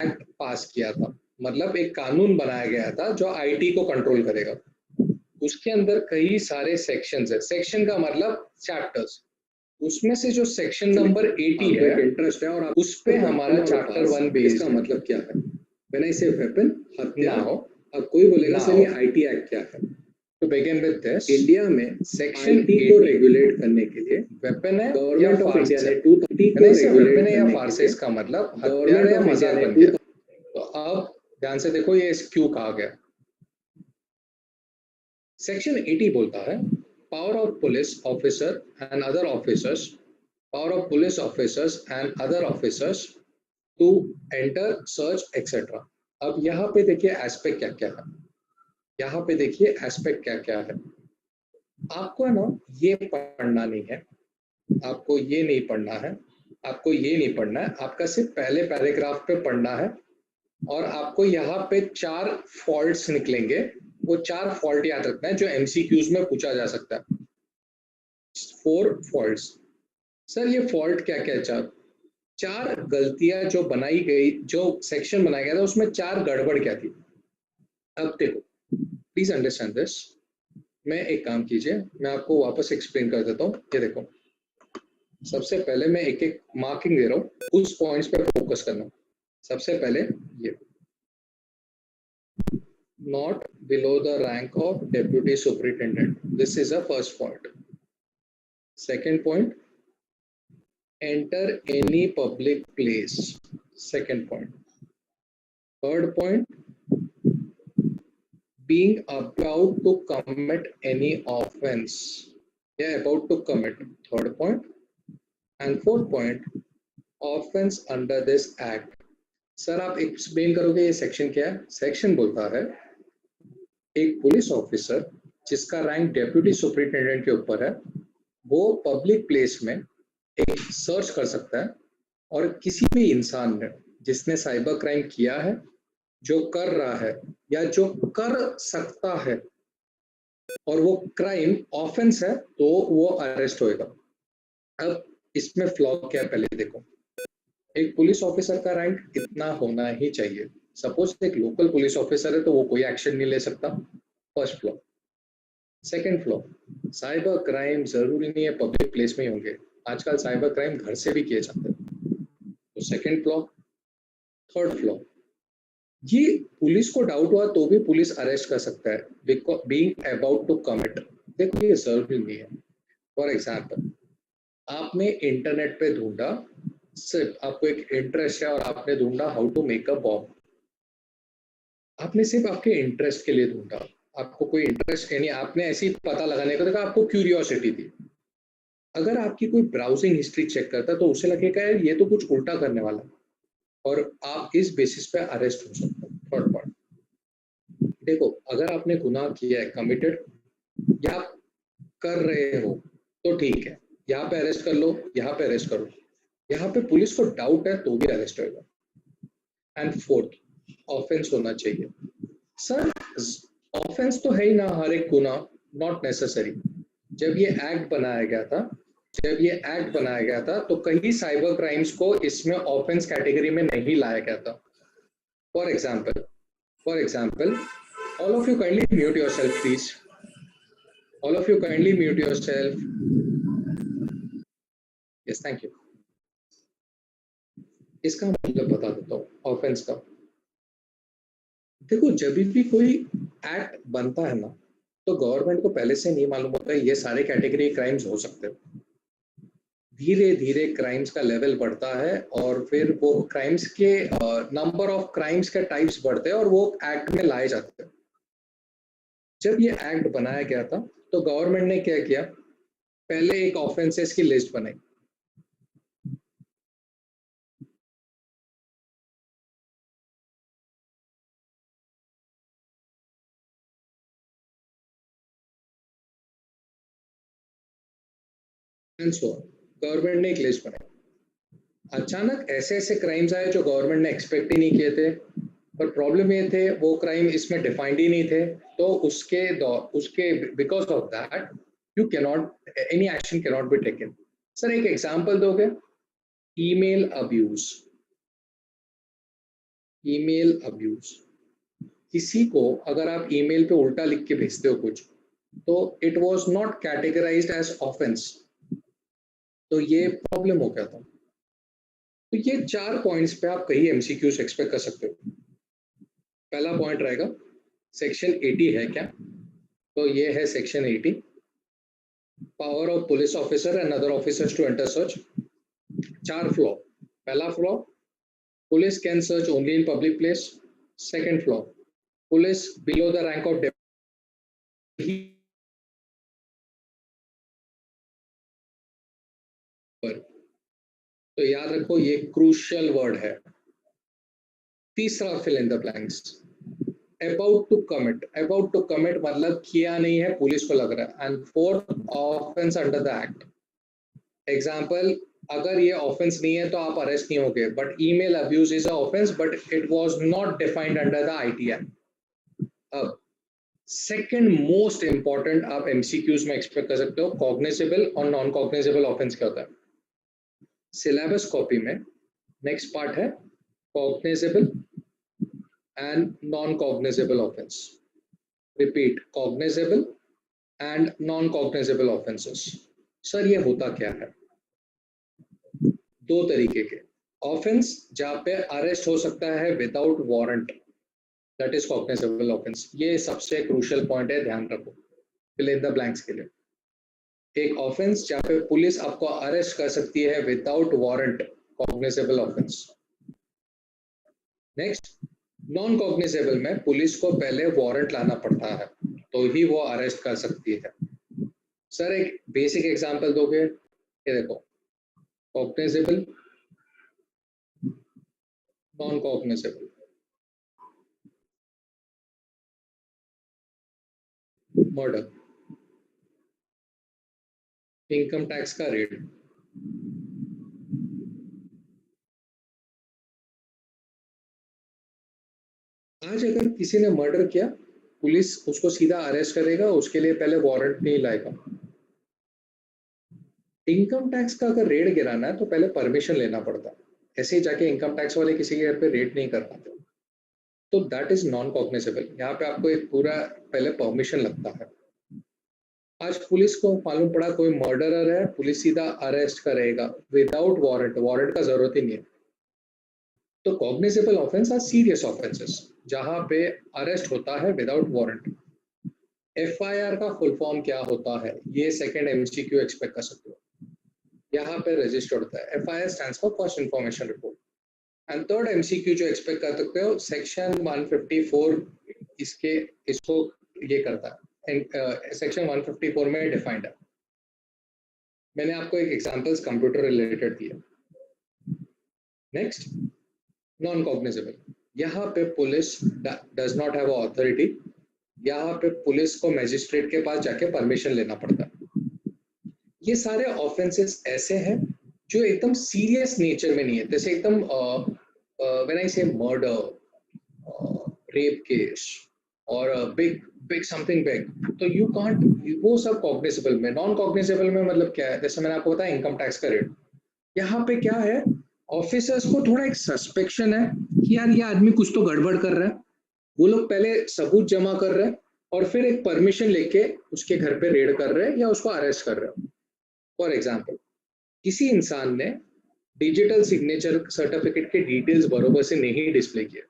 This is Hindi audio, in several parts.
एक्ट पास किया था, मतलब एक कानून बनाया गया था जो आईटी को कंट्रोल करेगा। उसके अंदर कई सारे सेक्शंस है। सेक्शन का मतलब चैप्टर्स। उसमें से जो सेक्शन नंबर 80 है, इंटरेस्ट है और उस पे हमारा चैप्टर 1 बेस्ड इसका है। मतलब क्या है? व्हेन आई से वेपन, हत्या, नाउ अब कोई बोलेगा सर ये नाउ आईटी एक्ट क्या है? To begin with this, India में सेक्शन आईटी को 80 रेगुलेट करने के लिए वेपन है या गवर्नमेंट ऑफ फार्स इंडिया है। ने 230 मैंने को इसे वेपन रेगुलेट है या करने फार्स के है, लिए इसका मतलब हत्यारा गवर्नमेंट या ऑफ इंडिया मजाक ने बन गया। तो अब ध्यान से देखो ये क्यों कहा गया। सेक्शन 80 बोलता है power of police officer and other officers, power of police officers and other officers to enter search etcetera. अब यहाँ पे देखिए एस्पेक्ट क्या क्या है। यहाँ पे देखिए एस्पेक्ट क्या क्या है। आपको है ना ये पढ़ना नहीं है, आपको ये नहीं पढ़ना है, आपको ये नहीं पढ़ना है, आपका सिर्फ पहले पैराग्राफ पे पढ़ना है। और आपको यहाँ पे 4 फॉल्ट्स निकलेंगे, वो 4 फॉल्ट याद रखना है जो एमसीक्यूज में पूछा जा सकता है। 4 फॉल्ट्स। सर ये फॉल्ट क्या क्या है? 4 गलतियां जो बनाई गई, जो सेक्शन बनाया गया था उसमें 4 गड़बड़ क्या थी। अब देखो, प्लीज अंडरस्टैंड दिस। मैं एक काम कीजिए, मैं आपको वापस एक्सप्लेन कर देता हूँ। ये देखो, सबसे पहले मैं एक एक मार्किंग दे रहा हूँ, उस पॉइंट्स पे फोकस करना। सबसे पहले ये not below the rank of deputy superintendent, this is a first point. Second point, enter any public place, second point. Third point, being about to commit any offense, yeah, about to commit, third point. And fourth point, offense under this act. Sir आप एक्सप्लेन करोगे ये सेक्शन क्या है? सेक्शन बोलता है एक पुलिस ऑफिसर जिसका रैंक डेप्यूटी सुपरिटेंडेंट के ऊपर है, वो पब्लिक प्लेस में एक सर्च कर सकता है और किसी भी इंसान ने जिसने साइबर क्राइम किया है, जो कर रहा है या जो कर सकता है और वो क्राइम ऑफेंस है, तो वो अरेस्ट होएगा। अब इसमें फ्लॉ क्या है पहले देखो। एक पुलिस ऑफिसर का रैंक इतना होना ही चाहिए। सपोज एक लोकल पुलिस ऑफिसर है तो वो कोई एक्शन नहीं ले सकता, first flaw. Second flaw, cyber crime जरूरी नहीं है पब्लिक प्लेस में ही होंगे, आजकल साइबर क्राइम घर से भी किए जाते हैं, तो सेकेंड फ्लॉ। थर्ड फ्लॉ, ये पुलिस को डाउट हुआ तो भी पुलिस अरेस्ट कर सकता है बीइंग अबाउट टू कमिट। देखो ये जरूरी नहीं है। फॉर एग्जाम्पल, आपने इंटरनेट पे ढूंढा, सिर्फ आपको एक इंटरेस्ट है और आपने ढूंढा how to make a bomb. आपने सिर्फ आपके इंटरेस्ट के लिए ढूंढा, आपको कोई इंटरेस्ट यानी आपने ऐसे ही पता लगाने को देखा, आपको क्यूरियोसिटी थी। अगर आपकी कोई ब्राउजिंग हिस्ट्री चेक करता तो उसे लगेगा यार ये तो कुछ उल्टा करने वाला है, और आप इस बेसिस पे अरेस्ट हो सकते हो। थर्ड पॉइंट, देखो अगर आपने गुनाह किया है, कमिटेड या कर रहे हो, तो ठीक है, यहाँ पे अरेस्ट कर लो, यहाँ पे अरेस्ट करो। यहाँ पे पुलिस को डाउट है तो भी अरेस्ट होगा। एंड फोर्थ, ऑफेंस होना चाहिए। सर ऑफेंस तो है ही ना हर एक गुनाह, नॉट नेसेसरी। जब ये एक्ट बनाया गया था, तो कई साइबर क्राइम्स को इसमें ऑफेंस कैटेगरी में नहीं लाया गया था। For example, all of you kindly mute yourself please. All of you kindly mute yourself. Yes, thank you. इसका मतलब बता देता हूँ ऑफेंस का। देखो जब भी कोई एक्ट बनता है ना, तो गवर्नमेंट को पहले से नहीं मालूम होता है ये सारे कैटेगरी क्राइम्स हो सकते हैं। धीरे धीरे क्राइम्स का लेवल बढ़ता है और फिर वो क्राइम्स के नंबर ऑफ क्राइम्स के टाइप्स बढ़ते हैं और वो एक्ट में लाए जाते हैं। जब ये एक्ट बनाया गया था तो गवर्नमेंट ने क्या किया, पहले एक ऑफेंसेस की लिस्ट बनाई। गवर्नमेंट ने एक लिस्ट बनाई। अचानक ऐसे ऐसे क्राइम्स आए जो गवर्नमेंट ने एक्सपेक्ट ही नहीं किए थे, पर प्रॉब्लम ये थे वो क्राइम इसमें डिफाइंड ही नहीं थे, तो उसके because of that you cannot, any action cannot be taken. Sir एक एग्जांपल दोगे? Email abuse. ईमेल अब्यूज, किसी को अगर आप ईमेल पे उल्टा लिख के भेजते हो कुछ, तो it was not categorized as offence, तो ये प्रॉब्लम हो गया था। तो ये 4 पॉइंट्स पे आप कहीं एमसीक्यूज एक्सपेक्ट कर सकते हो। पहला पॉइंट रहेगा सेक्शन 80 है क्या, तो ये है section 80, power of police officer and other officers to enter search. 4 flaw, पहला flaw, police can search only in public place. Second flaw, police below the rank of तो याद रखो ये क्रूशियल वर्ड है। तीसरा, fill in the blanks, about to commit, about to commit मतलब किया नहीं है, पुलिस को लग रहा है। And fourth, offence under the act. Example, अगर ये ऑफेंस नहीं है तो आप अरेस्ट नहीं होगे, but email abuse is a offence but it was not defined under the IT act. अब सेकंड मोस्ट इंपॉर्टेंट आप एमसीक्यूज में एक्सपेक्ट कर सकते हो, कॉग्निजेबल और नॉन कॉग्निजेबल ऑफेंस क्या होता है। सिलेबस कॉपी में नेक्स्ट पार्ट है cognizable and non cognizable offence. Repeat, cognizable and non cognizable offences. Sir ये होता क्या है? 2 तरीके के ऑफेंस, जहां पे अरेस्ट हो सकता है without warrant, that is cognizable offence. ये सबसे क्रूशियल पॉइंट है, ध्यान रखो फिल इन द ब्लैंक्स के लिए। एक ऑफेंस जहां पे पुलिस आपको अरेस्ट कर सकती है without warrant, cognizable offence. Next, non cognizable में पुलिस को पहले वारंट लाना पड़ता है तो ही वो अरेस्ट कर सकती है। सर एक बेसिक एग्जांपल दोगे? ये देखो, cognizable, non cognizable. Murder, income tax का रेट, आज अगर किसी ने मर्डर किया, पुलिस उसको सीधा अरेस्ट करेगा, उसके लिए पहले वारंट नहीं लाएगा। इनकम टैक्स का अगर रेट गिराना है तो पहले परमिशन लेना पड़ता है, ऐसे ही जाके इनकम टैक्स वाले किसी के घर पे रेट नहीं कर पाते, तो दैट इज नॉन कॉग्निजेबल। यहाँ पे आपको एक पूरा पहले परमिशन लगता है। आज पुलिस को मालूम पड़ा कोई मर्डरर है, पुलिस सीधा अरेस्ट करेगा विदाउट वारंट, वारंट का जरूरत ही नहीं है। तो cognizable offence are serious offences जहां पे अरेस्ट होता है विदाउट वारंट। एफआईआर का फुल फॉर्म क्या होता है, ये सेकंड एमसीक्यू एक्सपेक्ट कर सकते हो। यहाँ पे रजिस्टर्ड होता है, FIR stands for first information report. And third MCQ जो एक्सपेक्ट कर सकते हो, सेक्शन 154 इसको ये करता है, सेक्शन 154 में डिफाइंड है। मैंने आपको एक एग्जांपल्स कंप्यूटर रिलेटेड दिया। नेक्स्ट, नॉन कॉग्निजेबल, यहाँ पे police does not have authority, यहाँ पे पुलिस को मैजिस्ट्रेट के पास जाके परमिशन लेना पड़ता है। ये सारे ऑफेंसेस ऐसे हैं जो एकदम सीरियस नेचर में नहीं है, जैसे एकदम व्हेन आई से मर्डर, रेप केस और बिग समथिंग बिग, तो यू कांट, वो सब कॉग्निजेबल में। नॉन कॉग्निजेबल में मतलब क्या है, जैसे मैंने आपको बताया इनकम टैक्स का रेट, यहाँ पे क्या है, ऑफिसर्स को थोड़ा एक सस्पेक्शन है कि यार ये आदमी कुछ तो गड़बड़ कर रहा है, वो लोग पहले सबूत जमा कर रहे हैं और फिर एक परमिशन लेके उसके घर पे रेड कर रहे हैं या उसको अरेस्ट कर रहे हैं। फॉर एग्जाम्पल, किसी इंसान ने डिजिटल सिग्नेचर सर्टिफिकेट के डिटेल्स बरोबर से नहीं डिस्प्ले किए,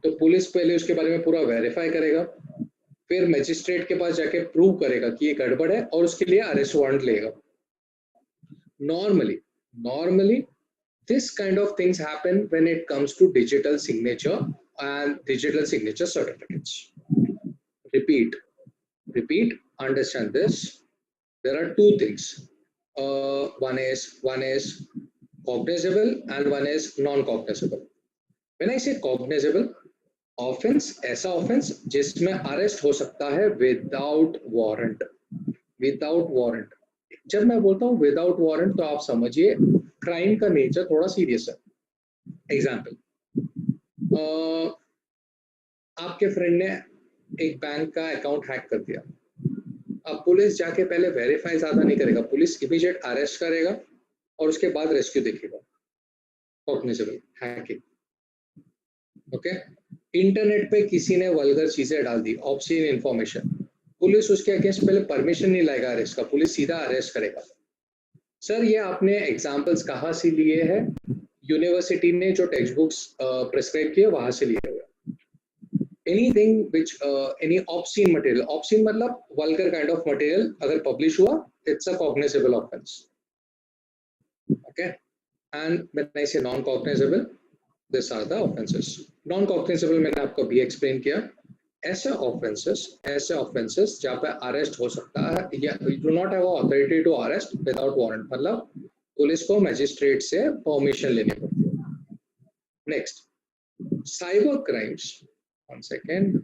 तो पुलिस पहले उसके बारे में पूरा वेरीफाई करेगा, फिर मजिस्ट्रेट के पास जाके प्रूव करेगा कि ये गड़बड़ है और उसके लिए अरेस्ट वारंट लेगा। Normally this kind of things happen when it comes to digital signature and digital signature certificates. Repeat, understand this. There are 2 things. One is cognizable and one is non-cognizable. When I say cognizable, offense ऐसा offense जिसमें अरेस्ट हो सकता है विदाउट वारंट। जब मैं बोलता हूँ विदाउट वारंट तो आप समझिए क्राइम का नेचर थोड़ा सीरियस है। एग्जाम्पल, आपके फ्रेंड ने एक बैंक का अकाउंट हैक कर दिया, अब पुलिस जाके पहले वेरीफाई ज्यादा नहीं करेगा, पुलिस इमीडिएट अरेस्ट करेगा और उसके बाद रेस्क्यू देखेगा। Cognizable hacking. ओके, इंटरनेट पे किसी ने वल्गर चीजें डाल दी, ऑब्ससीन इंफॉर्मेशन, पुलिस उसके अगेंस्ट पहले परमिशन नहीं लाएगा अरेस्ट का, पुलिस सीधा अरेस्ट करेगा। सर ये आपने एग्जांपल्स कहाँ से लिए हैं? यूनिवर्सिटी ने जो टेक्स्ट बुक्स प्रिस्क्राइब किए वहां से लिए हुए। Anything which any obscene material, obscene मतलब वल्गर काइंड ऑफ मटेरियल अगर पब्लिश हुआ, it's a cognizable offence. Okay, and when I say non cognizable, this are the offences. Non cognizable मैंने आपको अभी एक्सप्लेन किया। ऐसे ऑफेंसेस जहाँ पे अरेस्ट हो सकता है या you do not have authority to arrest without warrant, मतलब पुलिस को मजिस्ट्रेट से परमिशन लेनी पड़ती है। Next, cyber crimes. One second.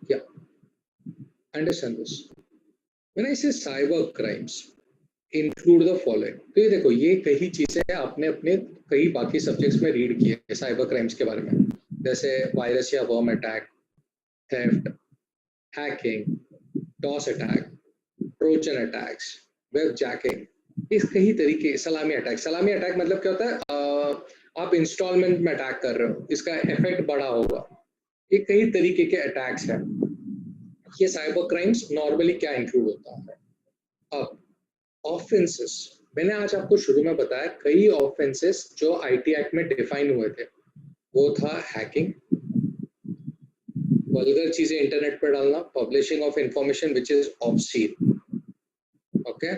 Yeah, understand this. When I say cyber crimes, include the following. तो ये देखो, ये कई चीजें आपने अपने कई बाकी सब्जेक्ट्स में रीड की है साइबर क्राइम्स के बारे में, जैसे वायरस या worm attack, theft, hacking, DoS attack, Trojan attacks, web jacking, इस कई तरीके। सलामी अटैक मतलब क्या होता है? आप इंस्टॉलमेंट में अटैक कर रहे हो, इसका इफेक्ट बड़ा होगा। ये कई तरीके के अटैक्स हैं। ये साइबर क्राइम्स नॉर्मली क्या इंक्लूड होता है? अब ऑफेंसेस, मैंने आज आपको शुरू में बताया कई ऑफेंसेस जो आईटी एक्ट में डिफाइन हुए थे। वो था हैकिंग, वल्गर चीजें इंटरनेट पर डालना, publishing of information which is obscene. Okay,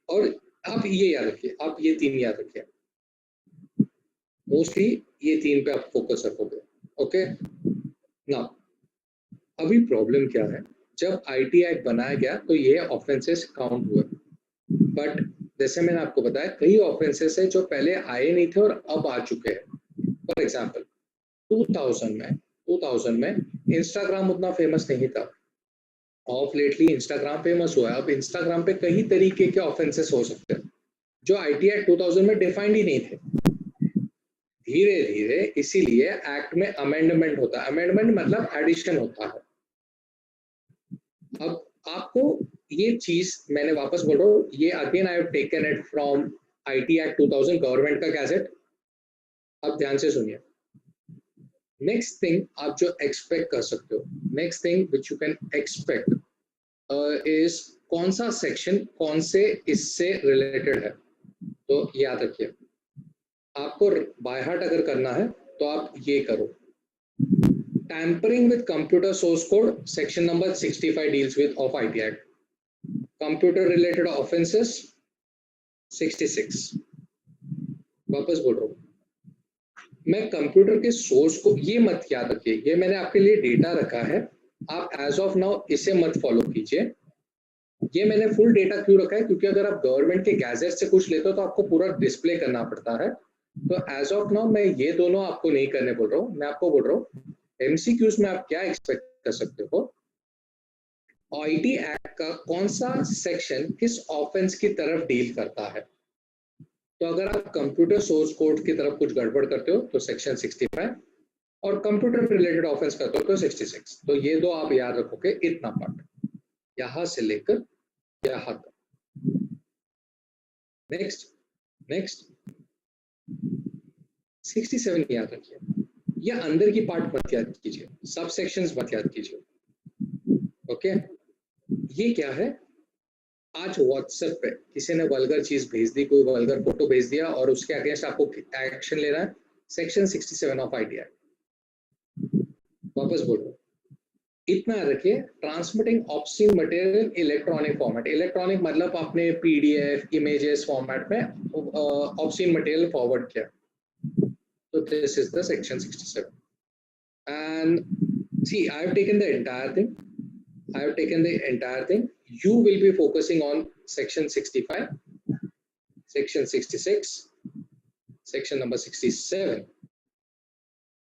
और आप ये याद रखिए, आप ये तीन याद रखिए, मोस्टली ये तीन पे आप फोकस रखोगे। ओके ना, अभी प्रॉब्लम क्या है? जब आईटी एक्ट बनाया गया तो ये ऑफेंसेस काउंट हुए, बट जैसे मैंने आपको बताया कई ऑफेंसेस है जो पहले आए नहीं थे और अब आ चुके हैं। फॉर एग्जांपल 2000 में इंस्टाग्राम उतना फेमस नहीं था, ऑफ लेटली इंस्टाग्राम फेमस हुआ है। अब इंस्टाग्राम पे कई तरीके के ऑफेंसेस हो सकते हैं जो आईटी एक्ट 2000 में डिफाइंड ही नहीं थे। धीरे धीरे इसीलिए एक्ट में अमेंडमेंट होता है, अमेंडमेंट मतलब एडिशन होता है। अब आपको ये चीज मैंने वापस बोल रहा हूँ, ये again I have taken it from IT act 2000, government का गैजेट। अब ध्यान से सुनिए, नेक्स्ट थिंग आप जो एक्सपेक्ट कर सकते हो, next thing which you can expect is कौन सा सेक्शन कौन से इससे रिलेटेड है। तो याद रखिए, आपको बाय हार्ट अगर करना है तो आप ये करो, tampering with computer source code, section number 65 deals with of IT Act. Computer related offenses 66। वापस बोल रहा हूँ, मैं कंप्यूटर के सोर्स को, ये मत याद रखिए, ये मैंने आपके लिए डेटा रखा है, आप एज ऑफ नाउ इसे मत फॉलो कीजिए। ये मैंने फुल डेटा क्यों रखा है? क्योंकि अगर आप गवर्नमेंट के गैजेट से कुछ लेते हो तो आपको पूरा डिस्प्ले करना पड़ता है। तो एज ऑफ नाउ मैं ये दोनों आपको नहीं करने बोल रहा हूँ, मैं आपको बोल रहा हूँ एमसीक्यूज में आप क्या एक्सपेक्ट कर सकते हो, आईटी एक्ट का कौन सा सेक्शन किस ऑफेंस की तरफ डील करता है। तो अगर आप कंप्यूटर सोर्स कोड की तरफ कुछ गड़बड़ करते हो तो सेक्शन 65, और कंप्यूटर रिलेटेड ऑफेंस करते हो तो 66। तो ये दो आप याद रखोगे, इतना पार्ट यहां से लेकर यहां तक। नेक्स्ट 67 याद रखिए, ये अंदर की पार्ट मत याद कीजिए, सब सेक्शंस मत याद कीजिए। ओके, ये क्या है? आज व्हाट्सएप पे किसी ने वल्गर चीज भेज दी, कोई वल्गर फोटो भेज दिया और उसके अगेंस्ट आपको एक्शन लेना है, सेक्शन 67 ऑफ आईटी एक्ट। वापस बोलो, इतना रखिए, transmitting obscene material electronic format, electronic मतलब आपने पीडीएफ इमेजेस फॉर्मेट में ऑब्ससीन मटेरियल फॉरवर्ड किया, so this is the section 67. And see, I have taken the entire thing. You will be focusing on section 65, section 66, section number 67,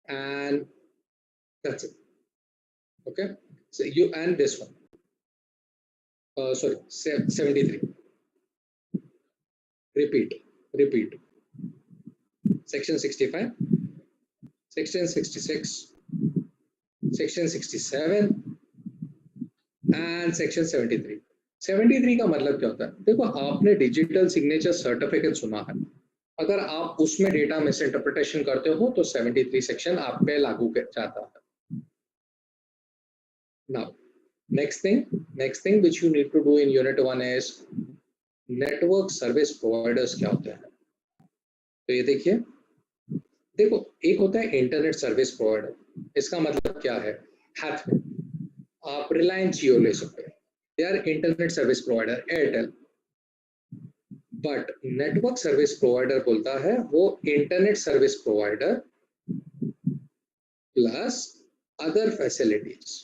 and that's it. Okay, so you, and this one, sorry, 73. Repeat. Section 65, section 66, section 67 and section 73। 73 का मतलब क्या होता है? देखो, आपने डिजिटल सिग्नेचर सर्टिफिकेट सुना है, अगर आप उसमें डेटा मिस इंटरप्रिटेशन करते हो तो 73 सेक्शन आप पे लागू जाता है। Now, next thing which you need to do in unit 1 is network service providers क्या होते हैं। तो ये देखिए, देखो, एक होता है इंटरनेट सर्विस प्रोवाइडर, इसका मतलब क्या है? हैथवे, आप रिलायंस जियो ले सकते हैं, they are internet service provider, Airtel. But network service provider बोलता है वो internet service provider plus other facilities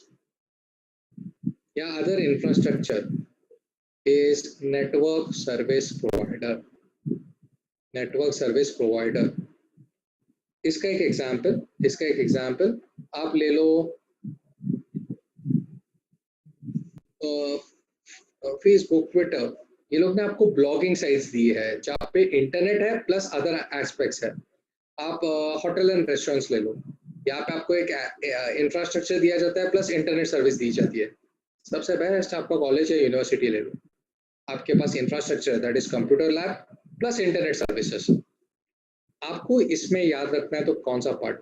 या other infrastructure is network service provider। Network service provider, इसका एक एग्जांपल आप ले लो, फेसबुक, ट्विटर, ये लोग ने आपको ब्लॉगिंग साइट्स दी है जहाँ पे इंटरनेट है प्लस अदर एस्पेक्ट्स है। आप होटल एंड रेस्टोरेंट्स ले लो, यहाँ पे आपको एक इंफ्रास्ट्रक्चर दिया जाता है प्लस इंटरनेट सर्विस दी जाती है। सबसे बेस्ट आपका कॉलेज या यूनिवर्सिटी ले लो, आपके पास infrastructure that is computer lab plus internet services. आपको इसमें याद रखना है तो कौन सा पार्ट?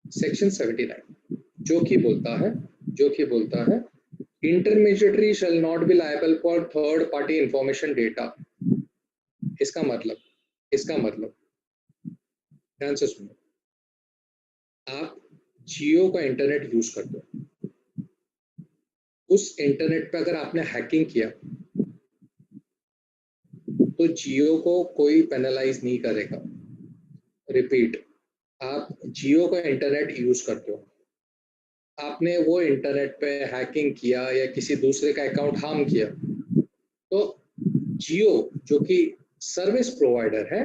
सेक्शन 79 जो कि बोलता है intermediary shall not be liable for third party information data. इसका मतलब ध्यान से सुनो, आप जियो का इंटरनेट यूज करते हो, उस इंटरनेट पे अगर आपने हैकिंग किया तो जियो को कोई पेनलाइज नहीं करेगा। रिपीट, आप जियो का इंटरनेट यूज करते हो, आपने वो इंटरनेट पे हैकिंग किया या किसी दूसरे का अकाउंट हार्म किया, तो जियो जो कि सर्विस प्रोवाइडर है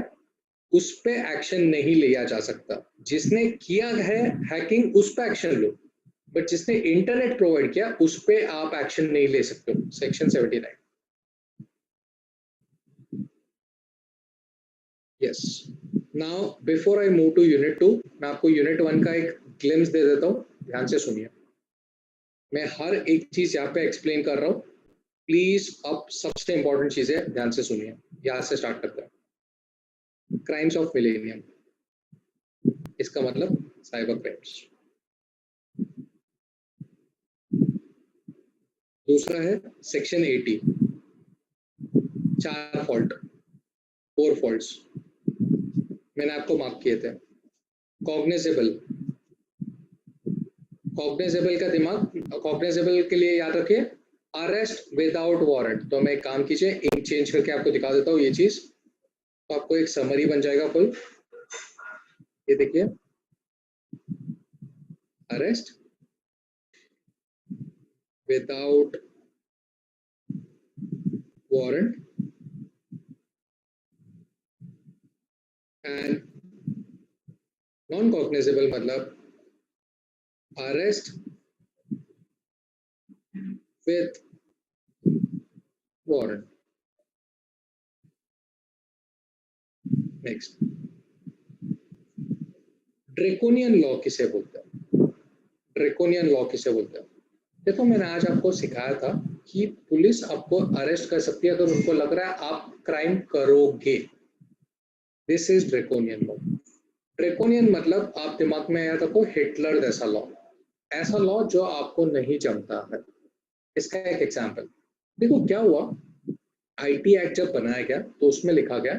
उस पे एक्शन नहीं लिया जा सकता। जिसने किया है हैकिंग उस पे एक्शन लो, बट जिसने इंटरनेट प्रोवाइड किया उस पे आप एक्शन नहीं ले सकते हो। Section 79। Yes, now before I move to unit 2, मैं आपको यूनिट 1 का एक ग्लिम्स दे देता हूँ, ध्यान से सुनिए। मैं हर एक चीज यहाँ पे एक्सप्लेन कर रहा हूँ, प्लीज अब सबसे इंपॉर्टेंट चीज है, ध्यान से सुनिए। यहाँ से स्टार्ट करते हैं। क्राइम्स ऑफ मिलेनियम, इसका मतलब साइबर क्राइम्स। दूसरा है सेक्शन 80, 4 फॉल्ट्स मैंने आपको मार्क किए थे। कॉग्निजेबल के लिए याद रखिए, अरेस्ट विदाउट वारंट। तो मैं एक काम कीजिए, इंक चेंज करके आपको दिखा देता हूँ ये चीज, तो आपको एक समरी बन जाएगा फुल। ये देखिए, arrest without warrant and non cognizable मतलब arrest with warrant. Next, draconian law किसे बोलते हैं? देखो, मैंने आज आपको सिखाया था कि पुलिस आपको अरेस्ट कर सकती है अगर उनको लग रहा है आप क्राइम करोगे। This is draconian law. Draconian मतलब आप दिमाग में याद रखो, हिटलर जैसा लॉ, ऐसा लॉ जो आपको नहीं जमता है। इसका एक एग्जांपल देखो, क्या हुआ, आईटी एक्ट जब बनाया गया तो उसमें लिखा गया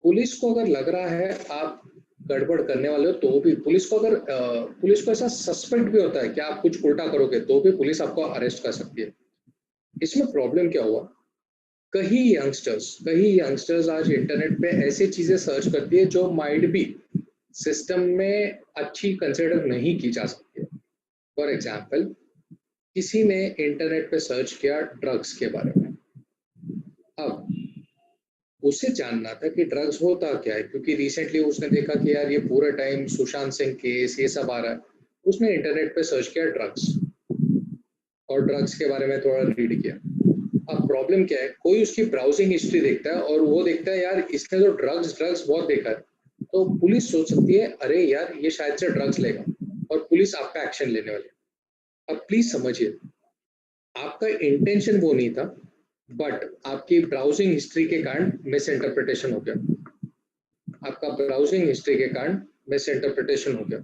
पुलिस को अगर लग रहा है आप गड़बड़ करने वाले हो तो भी पुलिस को ऐसा सस्पेक्ट भी होता है कि आप कुछ उल्टा करोगे तो भी पुलिस आपको अरेस्ट कर सकती है। इसमें प्रॉब्लम क्या हुआ, कई यंगस्टर्स आज इंटरनेट पे ऐसी चीजें सर्च करती है जो माइट बी सिस्टम में अच्छी कंसिडर नहीं की जा सकती है। फॉर एग्जाम्पल, किसी ने इंटरनेट पे सर्च किया ड्रग्स के बारे में। अब उसे जानना था कि ड्रग्स होता क्या है, क्योंकि रिसेंटली उसने देखा कि यार ये पूरा टाइम सुशांत सिंह केस ये सब आ रहा है। उसने इंटरनेट पे सर्च किया ड्रग्स, और ड्रग्स के बारे में थोड़ा रीड किया। अब प्रॉब्लम क्या है, कोई उसकी ब्राउजिंग हिस्ट्री देखता है और वो देखता है यार इसने तो ड्रग्स बहुत देखा है, तो पुलिस सोच सकती है अरे यार ये शायद से ड्रग्स लेगा, और पुलिस आप पे एक्शन लेने वाली है। अब प्लीज समझिए, आपका इंटेंशन वो नहीं था, बट आपकी ब्राउजिंग हिस्ट्री के कारण मिस इंटरप्रिटेशन हो गया। आपका ब्राउजिंग हिस्ट्री के कारण मिस इंटरप्रिटेशन हो गया।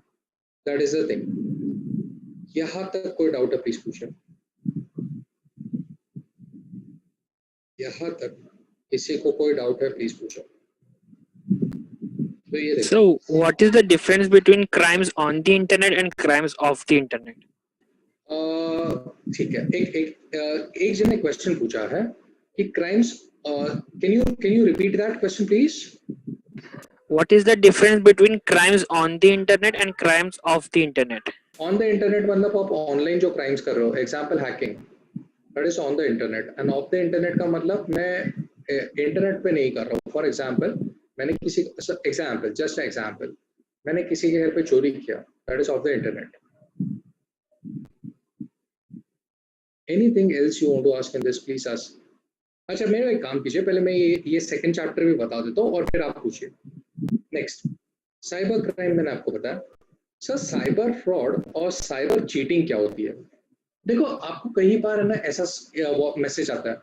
That is the thing. यहां तक कोई डाउट है प्लीज पूछे। यहां तक किसी को कोई डाउट है प्लीज पूछो। तो ये देखो, So, what is the difference between crimes on the internet and crimes off the internet? ठीक है, एक जन ने क्वेश्चन पूछा है कि crimes, can you repeat that question please? What is the difference between crimes on the internet and crimes off the internet? On the internet मतलब आप ऑनलाइन जो क्राइम्स कर रहे हो, example hacking, that is on the internet. End of the internet का मतलब मैं इंटरनेट पे नहीं कर रहा हूँ। फॉर एग्जांपल, मैंने किसी एग्जांपल, जस्ट एग्जांपल, मैंने किसी के घर पे चोरी किया, that is of the internet. Anything else you want to ask in this, please ask. अच्छा, मेरा एक काम कीजिए, पहले मैं ये सेकंड चैप्टर भी बता देता हूँ और फिर आप पूछिए। नेक्स्ट, साइबर क्राइम मैंने आपको बताया। सर, साइबर फ्रॉड और साइबर चीटिंग क्या होती है? देखो, आपको कई बार है ना ऐसा मैसेज आता है,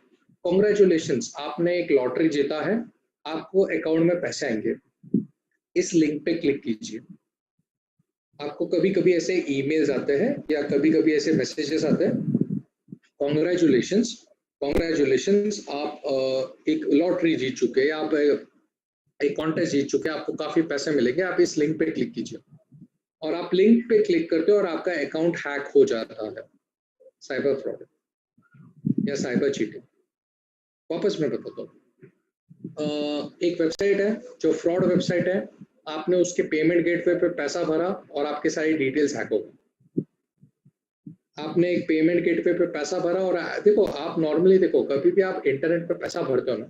कॉन्ग्रेचुलेशंस, आपने एक लॉटरी जीता है, आपको अकाउंट में पैसे आएंगे, इस लिंक पे क्लिक कीजिए। आपको कभी कभी ऐसे ईमेल्स आते हैं या कभी कभी ऐसे मैसेजेस आते हैं, कॉन्ग्रेचुलेशंस, कॉन्ग्रेचुलेशंस, आप एक लॉटरी जीत चुके हैं, आप एक कॉन्टेस्ट जीत चुके हैं, आपको काफी पैसे मिलेंगे, आप इस लिंक पे क्लिक कीजिए। और आप लिंक पे क्लिक करते हो और आपका अकाउंट हैक हो जाता है। साइबर फ्रॉड या साइबर चीटिंग। वापस मैं बताता हूँ, एक वेबसाइट है जो फ्रॉड वेबसाइट है, आपने उसके पेमेंट गेटवे पे पैसा भरा और आपके सारी डिटेल्स हैक हो गई। आपने एक पेमेंट गेटवे पे पैसा भरा और देखो, आप नॉर्मली देखो, कभी भी आप इंटरनेट पे पैसा भरते हो ना,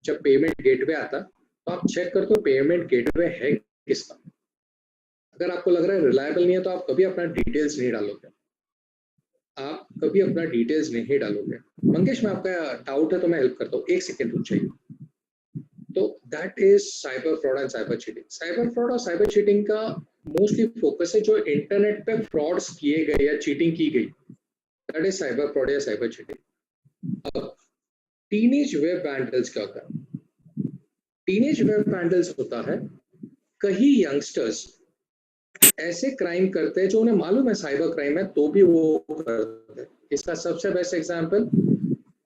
जब पेमेंट गेटवे आता तो आप चेक करते हो पेमेंट गेटवे है किसका। अगर आपको लग रहा है रिलायबल नहीं है तो आप कभी अपना डिटेल्स नहीं डालोगे, आप कभी अपना डिटेल्स नहीं डालोगे। मंगेश, मैं आपका डाउट है तो मैं हेल्प करता हूँ, एक सेकेंड रुक जाइए। तो that is cyber fraud and cyber cheating. Cyber fraud और साइबर चीटिंग का मोस्टली फोकस है जो इंटरनेट पे फ्रॉड्स किए गए या चीटिंग की गई, दैट इज साइबर फ्रॉड या साइबर चीटिंग। अब टीनेज वेब वैंडल्स क्या होता है? टीनेज वेब वैंडल्स होता है कई यंगस्टर्स ऐसे क्राइम करते हैं जो उन्हें मालूम है साइबर क्राइम है तो भी वो करते हैं। इसका सबसे best example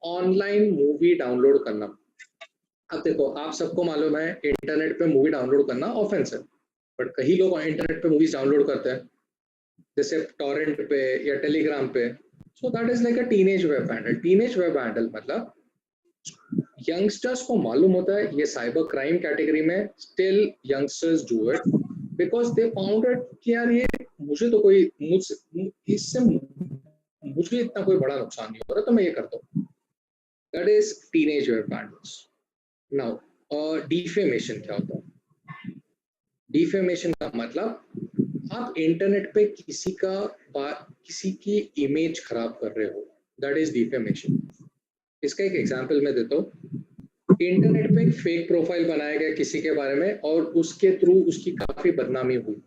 online movie download करना। अब देखो, आप सबको मालूम है इंटरनेट पे मूवी डाउनलोड करना ऑफेंस है, बट कई लोग इंटरनेट पे मूवीज डाउनलोड करते हैं, जैसे टॉरेंट पे या टेलीग्राम पे। So that is like a teenage web handle. Teenage web handle मतलब यंगस्टर्स को मालूम होता है ये साइबर क्राइम कैटेगरी में, still youngsters do it because they found it कि यार ये मुझे तो कोई इससे मुझे इतना कोई बड़ा नुकसान नहीं हो रहा तो मैं ये करता हूँ। That is teenage web handles. Now defamation क्या होता है? डिफेमेशन का मतलब आप इंटरनेट पे किसी की इमेज खराब कर रहे हो, दैट इज डिफेमेशन। इसका एक एग्जांपल मैं देता हूँ। इंटरनेट पे एक फेक प्रोफाइल बनाया गया किसी के बारे में और उसके थ्रू उसकी काफी बदनामी हुई।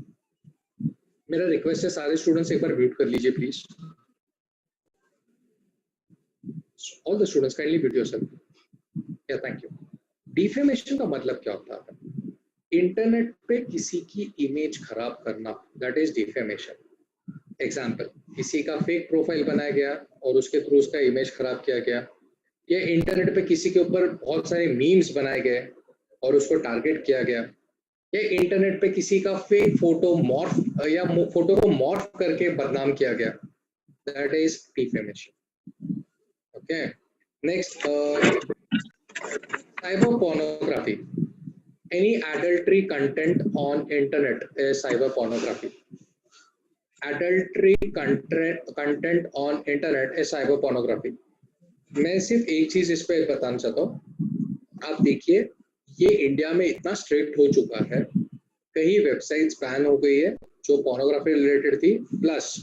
मेरा रिक्वेस्ट है सारे स्टूडेंट्स एक बार म्यूट कर लीजिए please. All the students kindly mute yourself. या थैंक यू। डिफेमेशन का मतलब क्या होता है? इंटरनेट पे किसी की इमेज खराब करना, दैट इज डिफेमेशन। एग्जांपल, किसी का फेक प्रोफाइल बनाया गया और उसके थ्रू उसका इमेज खराब किया गया, या इंटरनेट पे किसी के ऊपर बहुत सारे मीम्स बनाए गए और उसको टारगेट किया गया, या इंटरनेट पे किसी का फेक फोटो मॉर्फ या फोटो को मॉर्फ करके बदनाम किया गया, that is defamation. Okay, next, cyber pornography. Any adultery content on internet is cyber pornography. Adultery content on internet is cyber pornography. मैं सिर्फ एक चीज इस पे बताना चाहता हूँ, आप देखिए ये इंडिया में इतना स्ट्रिक्ट हो चुका है, कई वेबसाइट्स बैन हो गई है जो पोर्नोग्राफी रिलेटेड थी, प्लस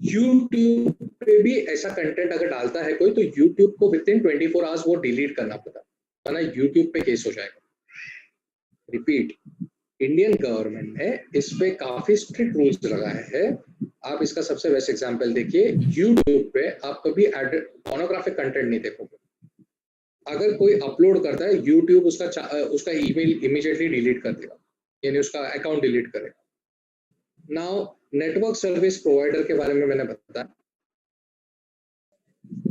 यूट्यूब पे भी ऐसा कंटेंट अगर डालता है कोई तो यूट्यूब को विद इन 24 आवर्स वो डिलीट करना पड़ता, वरना यूट्यूब पे केस हो जाएगा। रिपीट, इंडियन गवर्नमेंट ने इस पे काफी स्ट्रिक्ट रूल्स लगाए हैं। आप इसका सबसे बेस्ट एग्जांपल देखिए, यूट्यूब पे आप कभी पोर्नोग्राफिक कंटेंट नहीं देखोगे। अगर कोई अपलोड करता है, यूट्यूब उसका ईमेल इमीडिएटली डिलीट कर देगा, यानी उसका अकाउंट डिलीट करेगा। नाउ नेटवर्क सर्विस प्रोवाइडर के बारे में मैंने बताया।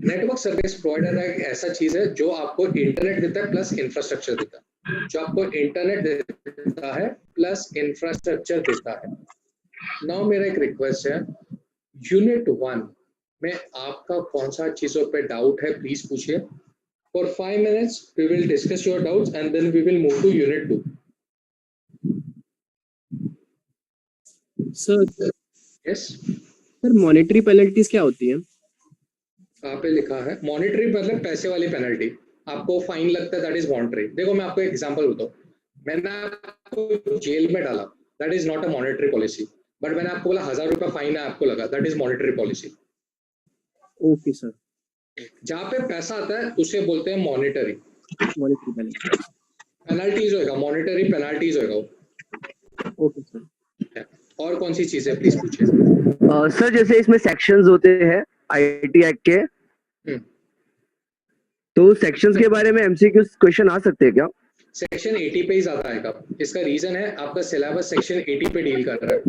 नेटवर्क सर्विस प्रोवाइडर एक ऐसा चीज है जो आपको इंटरनेट देता है प्लस इंफ्रास्ट्रक्चर देता है, जो आपको इंटरनेट देता है प्लस इंफ्रास्ट्रक्चर देता है। नाउ मेरा एक रिक्वेस्ट है, यूनिट 1 में आपका कौन सा चीजों पे डाउट है प्लीज पूछिए। For 5 minutes we will discuss your doubts and then we will move to unit 2. Sir yes, sir monetary penalties क्या होती है? यहाँ पे लिखा है मॉनेटरी मतलब पैसे वाली पेनल्टी। आपको फाइन लगता है, दैट इज मॉनेटरी। देखो मैं आपको एक एग्जांपल बताऊं, मैंने आपको जेल में डाला, that is not a monetary policy, but मैंने आपको बोला 1000 रुपया फाइन है आपको लगा, that is monetary policy. Okay sir, जहाँ पे पैसा आता है उसे बोलते हैं मॉनेटरी। Monetary penalty. पेनल्टीज होगा, मॉनेटरी पेनल्टीज होगा। Okay sir. और कौन सी चीजें प्लीज पूछिए। सर जैसे इसमें सेक्शंस होते हैं आईटी एक्ट के, तो सेक्शंस के बारे में एमसीक्यू क्वेश्चन आ सकते हैं क्या? सेक्शन 80 पे ही ज्यादा आएगा। इसका रीजन है आपका सिलेबस सेक्शन 80 पे डील कर रहा है,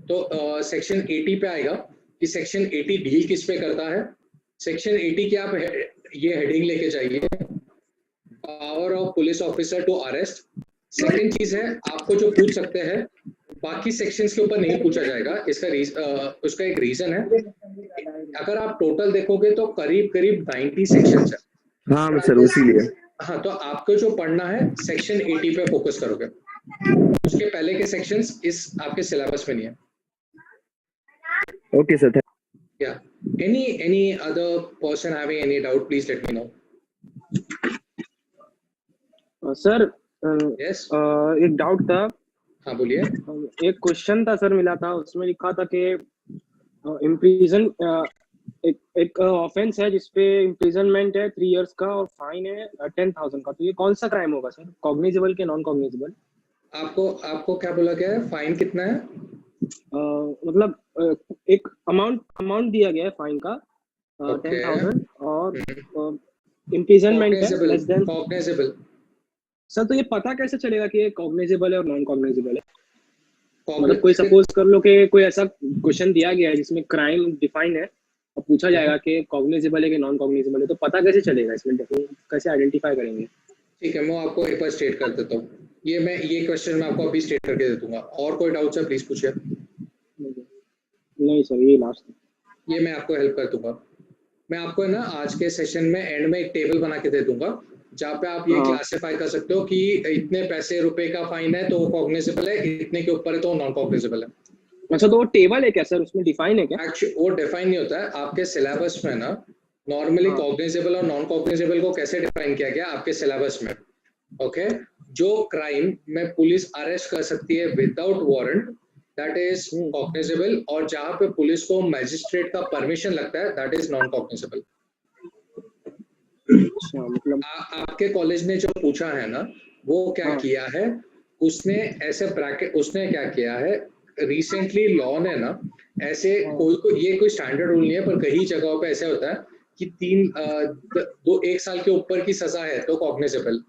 तो सेक्शन 80 पे आएगा कि सेक्शन 80 डील किस पे करता है। सेक्शन 80 के आप ये हेडिंग लेके जाइए, power of police officer to arrest. Second चीज है आपको जो पूछ सकते हैं, बाकी सेक्शंस के ऊपर नहीं पूछा जाएगा। उसका एक रीजन है, अगर आप टोटल देखोगे तो करीब करीब 90 सेक्शंस है। हाँ सर, इसीलिए। हाँ, तो आपको जो पढ़ना है सेक्शन 80 पे फोकस करोगे, उसके पहले के सेक्शंस इस आपके सिलेबस में नहीं है। Okay sir. या any other person having any doubt please let me know. Sir yes, एक डाउट था। हाँ बोलिए। एक क्वेश्चन था सर, मिला था, उसमें लिखा था कि इम्प्रिजन एक ऑफेंस है जिसपे इम्प्रिजनमेंट है 3 years का और फाइन है 10,000 का, तो ये कौन सा क्राइम होगा सर? कॉग्निजेबल के नॉन कॉग्निजेबल? आपको क्या बोला गया है? फाइन कितना है? मतलब एक अमाउंट दिया गया है फाइन का 10,000 और इम्प्रिजनमेंट है लेस देन। कॉग्निजेबल। सर तो ये पता कैसे चलेगा कि ये कॉग्निजेबल है और नॉन कॉग्निजेबल है? मतलब कोई सपोज कर लो कि कोई ऐसा क्वेश्चन दिया गया है जिसमें क्राइम डिफाइन है और पूछा जाएगा कि कॉग्निजेबल है कि नॉन कॉग्निजेबल है, तो पता कैसे चलेगा? इसमें कैसे आइडेंटिफाई करेंगे? ठीक है, मैं आपको एक बार स्टेट कर देता हूँ। ये क्वेश्चन मैं आपको अभी स्टेट करके दे दूंगा। और कोई डाउट है प्लीज पूछिए। नहीं सर, ये लास्ट। ये मैं आपको हेल्प कर दूंगा। मैं आपको ना आज के सेशन में एंड में एक टेबल बना के दे दूंगा, जहाँ पे आप ये क्लासिफाई कर सकते हो कि इतने पैसे रुपए का फाइन है तो वो कॉग्निजेबल है, इतने के ऊपर है तो नॉन कॉग्निजेबल है। अच्छा, तो वो टेबल है क्या सर? उसमें डिफाइन है क्या? एक्चुअली वो डिफाइन नहीं होता है आपके सिलेबस में ना। नॉर्मली कॉग्निजेबल और नॉन कॉग्निजेबल को कैसे डिफाइन किया गया आपके सिलेबस में? ओके, जो क्राइम में पुलिस अरेस्ट कर सकती है without warrant that is cognizable, और जहां पे पुलिस को मैजिस्ट्रेट का परमिशन लगता है दैट इज नॉन कॉग्निजेबल। अच्छा, मतलब आपके कॉलेज ने जो पूछा है ना, वो क्या किया है, उसने ऐसे ब्रैकेट, उसने क्या किया है रिसेंटली लॉ ने ना ऐसे ये कोई स्टैंडर्ड रूल नहीं है, पर कई जगहों पे ऐसे होता है कि 1 साल के ऊपर की सजा है तो कॉग्निजेबल,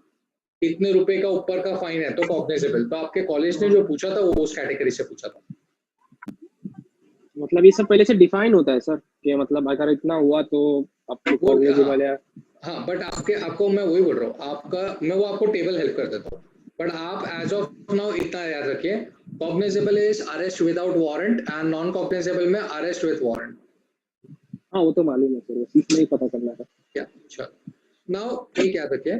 इतने रुपए का ऊपर का फाइन है तो कॉग्निजेबल। तो आपके कॉलेज ने जो पूछा था वो उस कैटेगरी से पूछा था। मतलब ये सब पहले से डिफाइन होता है सर कि मतलब अगर इतना हुआ तो आपको कॉग्निजेबल है? हाँ, बट आपको मैं वही बोल रहा हूँ, मैं वो आपको टेबल हेल्प कर देता हूँ, बट आप एज ऑफ नाउ इतना याद रखिए, cognizable is arrest without warrant and non cognizable में अरेस्ट विद वारंट। हाँ वो तो मालूम है सर, बस इसमें ही पता करना था। क्या अच्छा, नाउ एक याद रखिए,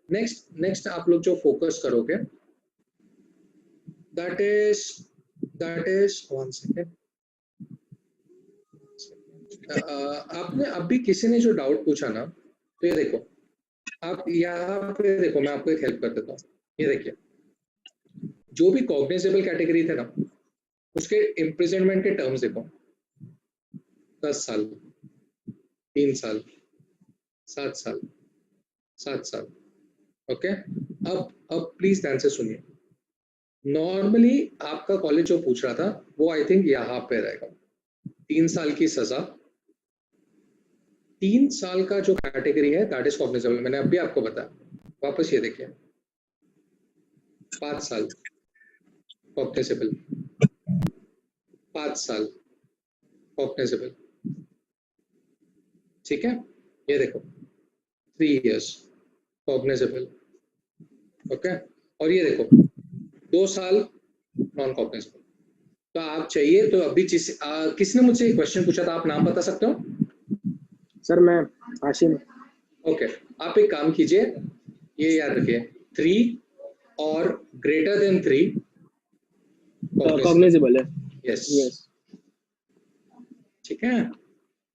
नेक्स्ट आप लोग जो फोकस करोगे दैट इज 1 सेकेंड। आपने अभी किसी ने जो डाउट पूछा ना, तो ये देखो, आप यहाँ पे देखो, मैं आपको एक हेल्प कर देता हूँ। ये देखिए, जो भी कॉग्निजेबल कैटेगरी थे ना, उसके इम्प्रिजनमेंट के टर्म्स देखो, 10 साल, 3 साल, 7 साल, 7 साल। ओके, अब प्लीज ध्यान से सुनिए। नॉर्मली आपका कॉलेज जो पूछ रहा था वो आई थिंक यहाँ पे रहेगा, 3 साल की सजा। 3 साल का जो कैटेगरी है दैट इज कॉग्निजेबल, मैंने अभी आपको बताया। वापस ये देखिए, 5 साल कॉग्निजेबल, 5 साल कॉग्निजेबल, ठीक है। ये देखो 3 years कॉग्निजेबल, ओके। और ये देखो 2 साल नॉन कॉग्निजेबल। तो आप चाहिए तो अभी किसने मुझसे क्वेश्चन पूछा था, आप नाम बता सकते हो? सर मैं आशिम। ओके, आप एक काम कीजिए, ये याद रखिए 3 और ग्रेटर देन 3 कॉग्निजेबल है। यस, यस ठीक है।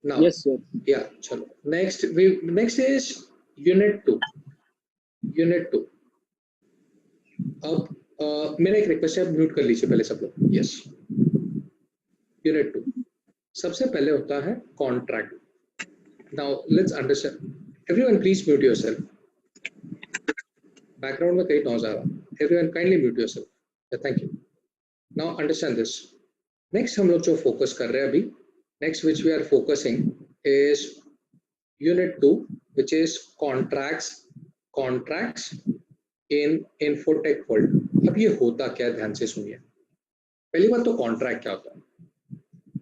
Now yes sir. या चलो नेक्स्ट इज यूनिट 2। यूनिट 2 अब मेरा एक रिक्वेस्ट है, म्यूट कर लीजिए पहले सब लोग। यस, यूनिट 2 सबसे पहले होता है contract. Now let's understand, everyone please mute yourself. Background में कहीं नॉइज आ रहा, everyone kindly mute yourself, thank you. Now understand this. Next हम लोग जो फोकस कर रहे हैं अभी, next which we are focusing is unit 2 which is contracts in infotech world. अब ये होता क्या है, ध्यान से सुनिए। पहली बात तो कॉन्ट्रैक्ट क्या होता है?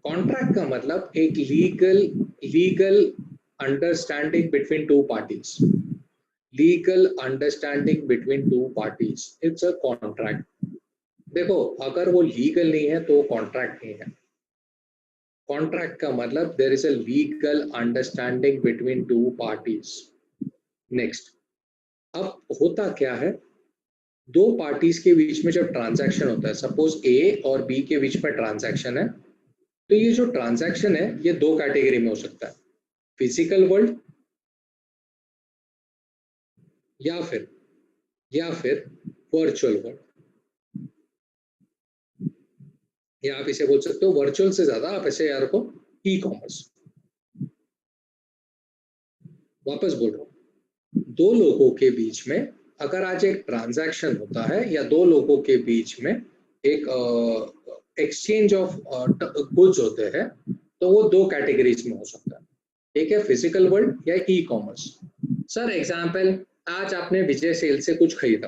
कॉन्ट्रैक्ट का मतलब एक legal understanding between two parties. Legal understanding between two parties, it's a contract. देखो, अगर वो लीगल नहीं है तो वो कॉन्ट्रैक्ट नहीं है। कॉन्ट्रैक्ट का मतलब there is a legal understanding between two parties. Next, अब होता क्या है, दो पार्टीज के बीच में जब ट्रांजैक्शन होता है, सपोज ए और बी के बीच में ट्रांजैक्शन है, तो ये जो ट्रांजैक्शन है ये 2 कैटेगरी में हो सकता है, फिजिकल वर्ल्ड या फिर वर्चुअल वर्ल्ड। या आप इसे बोल सकते हो वर्चुअल से ज्यादा आप ऐसे यार को ई कॉमर्स। वापस बोल रहा हूं, 2 लोगों के बीच में अगर आज एक ट्रांजैक्शन होता है या 2 लोगों के बीच में एक एक्सचेंज ऑफ गुड्स होते हैं, तो वो 2 कैटेगरीज में हो सकता है। एक है फिजिकल वर्ल्ड या ई कॉमर्स। सर एग्जांपल, आज आपने विजय सेल्स से कुछ खरीदा,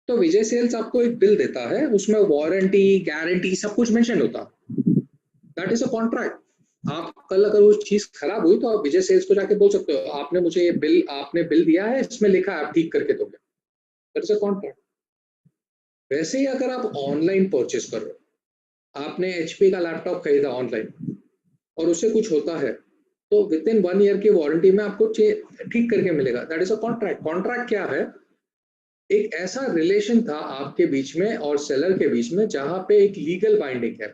तो विजय सेल्स आपको एक बिल देता है, उसमें वारंटी गारंटी सब कुछ मेंशन होता, दैट इज अ कॉन्ट्रैक्ट। आप कल अगर वो चीज खराब हुई तो आप विजय सेल्स को जाके बोल सकते हो, आपने मुझे ये बिल दिया है, इसमें लिखा है आप ठीक करके दोगे, दैट इज अ कॉन्ट्रैक्ट। वैसे ही अगर आप ऑनलाइन परचेस कर रहे हो, आपने एचपी का लैपटॉप खरीदा ऑनलाइन और उससे कुछ होता है, तो विद इन 1 ईयर की वारंटी में आपको ठीक करके मिलेगा, that is a contract. Contract क्या है? एक ऐसा रिलेशन था आपके बीच में और सेलर के बीच में जहां पे एक लीगल बाइंडिंग है।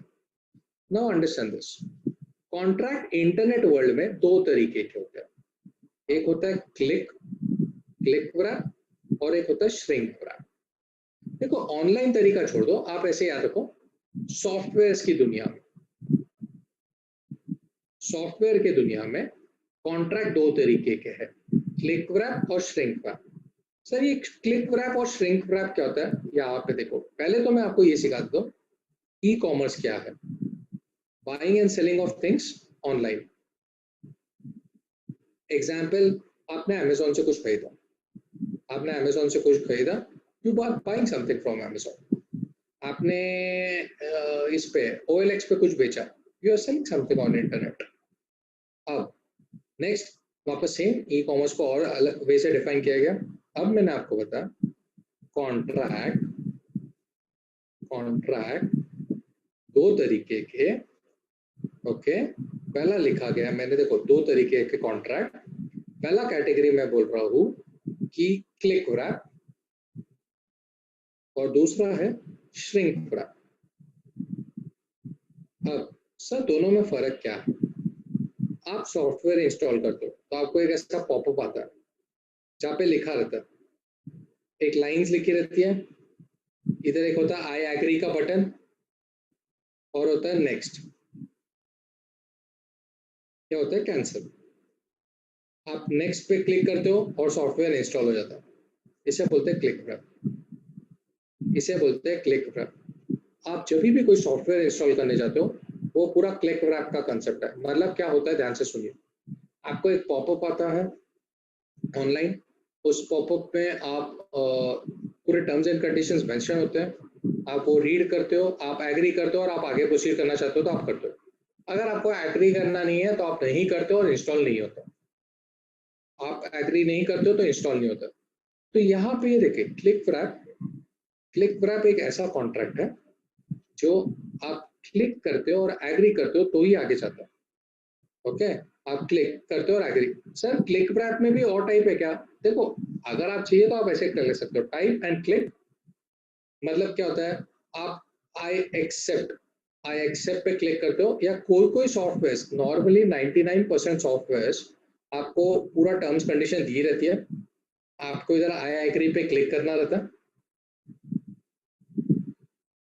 Now understand this. Contract internet world में 2 तरीके के होते हैं, एक होता है क्लिक रैप और एक होता है श्रिंक रैप। देखो, ऑनलाइन तरीका छोड़ दो, आप ऐसे याद रखो, सॉफ्टवेयर की दुनिया में कॉन्ट्रैक्ट 2 तरीके के हैं, क्लिक रैप और श्रिंक रैप। सर ये क्लिक रैप और श्रिंक रैप क्या होता है? यहाँ पे देखो, पहले तो मैं आपको ये सिखा देता हूँ ई कॉमर्स क्या है, buying and selling of things online. Example, आपने अमेजोन से कुछ खरीदा, you are buying something from Amazon. आपने इस पे OLX पे कुछ बेचा, you are selling something on internet. अब नेक्स्ट, वापस सेम ई कॉमर्स को और अलग वे से डिफाइन किया गया। अब मैंने आपको बताया कॉन्ट्रैक्ट 2 तरीके के, ओके। पहला लिखा गया मैंने, देखो 2 तरीके के कॉन्ट्रैक्ट। पहला कैटेगरी मैं बोल रहा हूं कि क्लिक रैप और दूसरा है श्रिंक रैप। अब सर दोनों में फर्क क्या है? आप सॉफ्टवेयर इंस्टॉल करते हो तो आपको एक ऐसा पॉपअप आता है जहाँ पे लिखा रहता है, एक लाइंस लिखी रहती है, इधर एक होता है आई एग्री का बटन और होता है नेक्स्ट, क्या होता है कैंसिल। आप नेक्स्ट पे क्लिक करते हो और सॉफ्टवेयर इंस्टॉल हो जाता है, इसे बोलते हैं क्लिक रैप। इसे बोलते हैं क्लिक रैप। आप जब भी कोई सॉफ्टवेयर इंस्टॉल करने जाते हो वो पूरा क्लिक रैप का कंसेप्ट है। मतलब क्या होता है, ध्यान से सुनिए। आपको एक पॉपअप आता है ऑनलाइन, उस पॉपअप में आप पूरे टर्म्स एंड कंडीशंस मेंशन होते हैं, आप वो रीड करते हो, आप एग्री करते हो और आप आगे प्रोसीड करना चाहते हो तो आप करते हो। अगर आपको एग्री करना नहीं है तो आप नहीं करते हो और इंस्टॉल नहीं होता। आप एग्री नहीं करते हो तो इंस्टॉल नहीं होता। तो यहाँ पे ये देखिए क्लिक रैप एक ऐसा कॉन्ट्रैक्ट है जो आप क्लिक करते हो और एग्री करते हो तो ही आगे जाता है। ओके, आप क्लिक करते हो और एग्री। सर क्लिक रैप में भी और टाइप है क्या? देखो, अगर आप चाहिए तो आप ऐसे कर ले सकते हो, टाइप एंड क्लिक। मतलब क्या होता है, आप आई एक्सेप्ट पे क्लिक करते हो, या कोई सॉफ्टवेयर, नॉर्मली 99% सॉफ्टवेयर आपको पूरा टर्म्स कंडीशन दी रहती है, आपको इधर आई एग्री पे क्लिक करना रहता है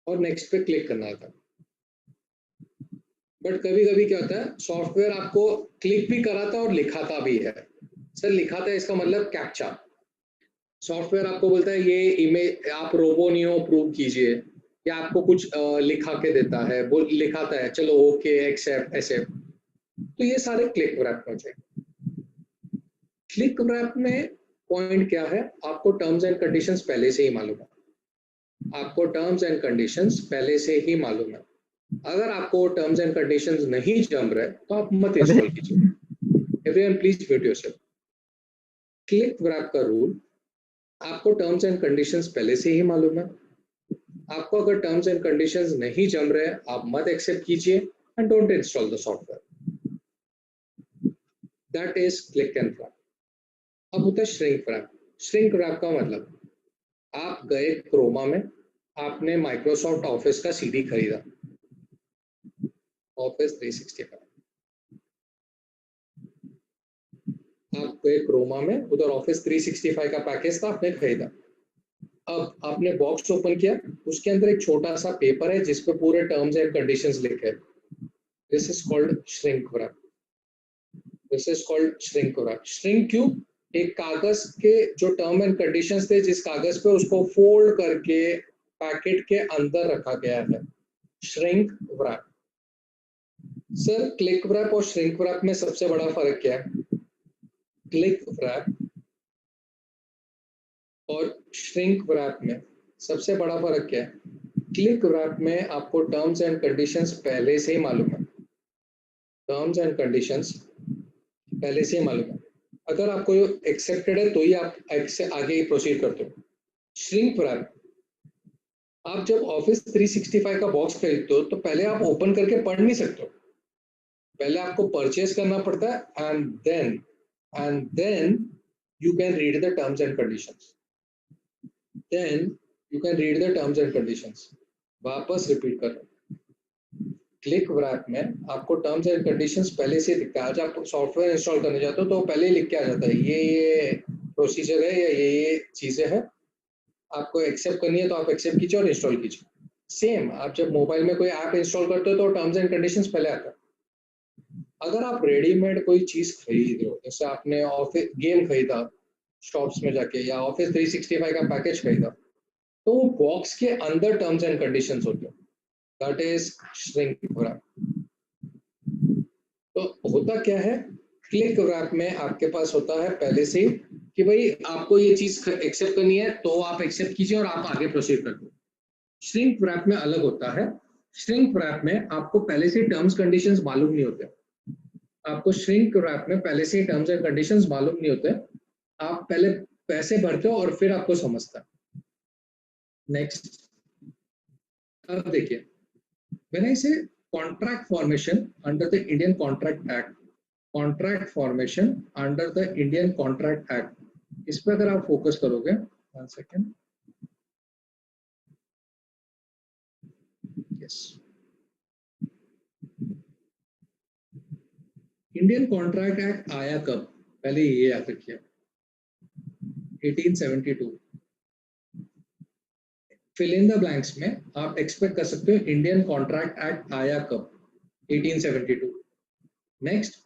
और नेक्स्ट पे क्लिक करना रहता है। बट कभी कभी क्या होता है, सॉफ्टवेयर आपको क्लिक भी कराता है और लिखाता भी है। सर लिखाता है इसका मतलब कैप्चा। सॉफ्टवेयर आपको बोलता है ये इमेज आप रोबोनियो प्रूव कीजिए, या आपको कुछ लिखा के देता है, वो लिखाता है चलो ओके एक्सेप्ट एक्सेप्ट। तो ये सारे क्लिक रैप में चाहिए। क्लिक रैप में पॉइंट क्या है, आपको टर्म्स एंड कंडीशंस पहले से ही मालूम है। आपको टर्म्स एंड कंडीशंस पहले से ही मालूम है। अगर आपको टर्म्स एंड कंडीशंस नहीं जम रहे तो आप मत इंस्टॉल कीजिए। Everyone please mute yourself. Click wrap का रूल, आपको टर्म्स एंड कंडीशंस पहले से ही मालूम है। आपको अगर टर्म्स एंड कंडीशंस नहीं जम रहे आप मत एक्सेप्ट कीजिए and don't install the software. That is click and wrap. अब होता है श्रिंक रैप। श्रिंक रैप का मतलब, आप गए क्रोमा में, आपने माइक्रोसॉफ्ट ऑफिस का सीडी खरीदा, ऑफिस 365। आप गए क्रोमा में, उधर ऑफिस 365 का पैकेज था, आपने खरीदा। अब आपने बॉक्स ओपन किया, उसके अंदर एक छोटा सा पेपर है जिसपे पूरे टर्म्स एंड कंडीशंस लिखे हैं। This is called shrink wrap. This is called shrink wrap. Shrink क्यों? एक कागज के जो टर्म एंड कंडीशंस थे जिस कागज पे, उसको फोल्ड करके पैकेट के अंदर रखा गया है। Shrink wrap. Sir click wrap और श्रिंक रैप में सबसे बड़ा फर्क क्या है? क्लिक रैप और श्रिंक रैप में सबसे बड़ा फर्क क्या है? क्लिक रैप में आपको टर्म्स एंड कंडीशंस पहले से ही मालूम है। टर्म्स एंड कंडीशंस पहले से ही मालूम है। अगर आपको एक्सेप्टेड है तो ही आप आगे प्रोसीड करते हो। श्रिंक रैप, आप जब ऑफिस 365 का बॉक्स खरीदते हो तो पहले आप ओपन करके पढ़ नहीं सकते हो। पहले आपको परचेज करना पड़ता है and then you can read the terms and conditions. Then you can read the terms and conditions. वापस रिपीट कर रहा हूँ, क्लिक रैप में आपको टर्म्स एंड कंडीशंस पहले से दिखता है। जब आप सॉफ्टवेयर इंस्टॉल करने जाते हो तो पहले ही लिख के आ जाता है ये प्रोसीजर है या ये चीजें हैं, आपको एक्सेप्ट करनी है तो आप एक्सेप्ट कीजिए और इंस्टॉल कीजिए। सेम आप जब मोबाइल में कोई ऐप इंस्टॉल करते हो तो टर्म्स एंड कंडीशंस पहले आता है। अगर आप रेडीमेड कोई चीज खरीद रहे हो, जैसे आपने ऑफिस गेम खरीदा शॉप्स में जाके, या ऑफिस 365 का पैकेज खरीदा, तो वो बॉक्स के अंदर टर्म्स एंड कंडीशंस होते हैं। That is shrink wrap. तो होता क्या है, क्लिक रैप में आपके पास होता है पहले से कि भाई आपको ये चीज एक्सेप्ट करनी है तो आप एक्सेप्ट कीजिए और आप आगे प्रोसीड करते हो। श्रिंक रैप में अलग होता है। श्रिंक रैप में आपको पहले से टर्म्स कंडीशंस मालूम नहीं होते। आपको श्रिंक रैप में पहले से टर्म्स एंड कंडीशंस मालूम नहीं होते। आप पहले पैसे भरते हो और फिर आपको समझता है। नेक्स्ट, अब देखिए, व्हेन आई से contract formation under the Indian contract act, contract formation under the Indian contract act, इस पर अगर आप फोकस करोगे, 1 second, yes, Indian contract act आया कब? पहले ये याद रखिए, 1872। फिल इन द ब्लैंक्स में आप एक्सपेक्ट कर सकते हो इंडियन कॉन्ट्रैक्ट एक्ट आया कब? 1872। नेक्स्ट,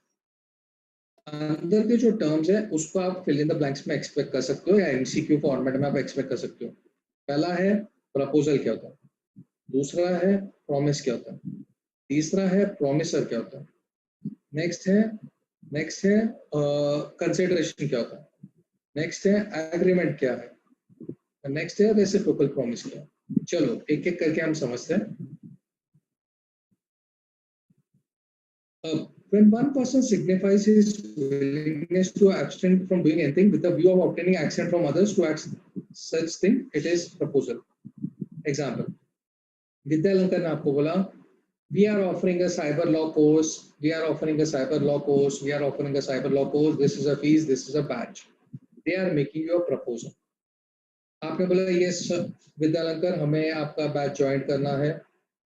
अंदर के जो टर्म्स है उसको आप फिल इन द ब्लैंक्स में एक्सपेक्ट कर सकते हो या एमसीक्यू फॉर्मेट में आप एक्सपेक्ट कर सकते हो। पहला है प्रपोजल क्या होता है, दूसरा है प्रॉमिस क्या होता है, तीसरा है प्रॉमिसर क्या होता है, नेक्स्ट है कंसिडरेशन क्या होता है, नेक्स्ट है एग्रीमेंट क्या है, नेक्स्ट है रेसिप्रोकल प्रॉमिस क्या है। चलो एक एक करके हम समझते हैं। When one person signifies his willingness to abstain from doing anything with the view of obtaining action from others to act such thing, it is proposal. Example, Vidyalankar ने आपको बोला, we are offering a cyber law course, we are offering a cyber law course, we are offering a cyber law course, this is a fees, this is a badge. They are making you a proposal. आपने बोला yes विद्यालंकर हमें आपका बैच ज्वाइन करना है,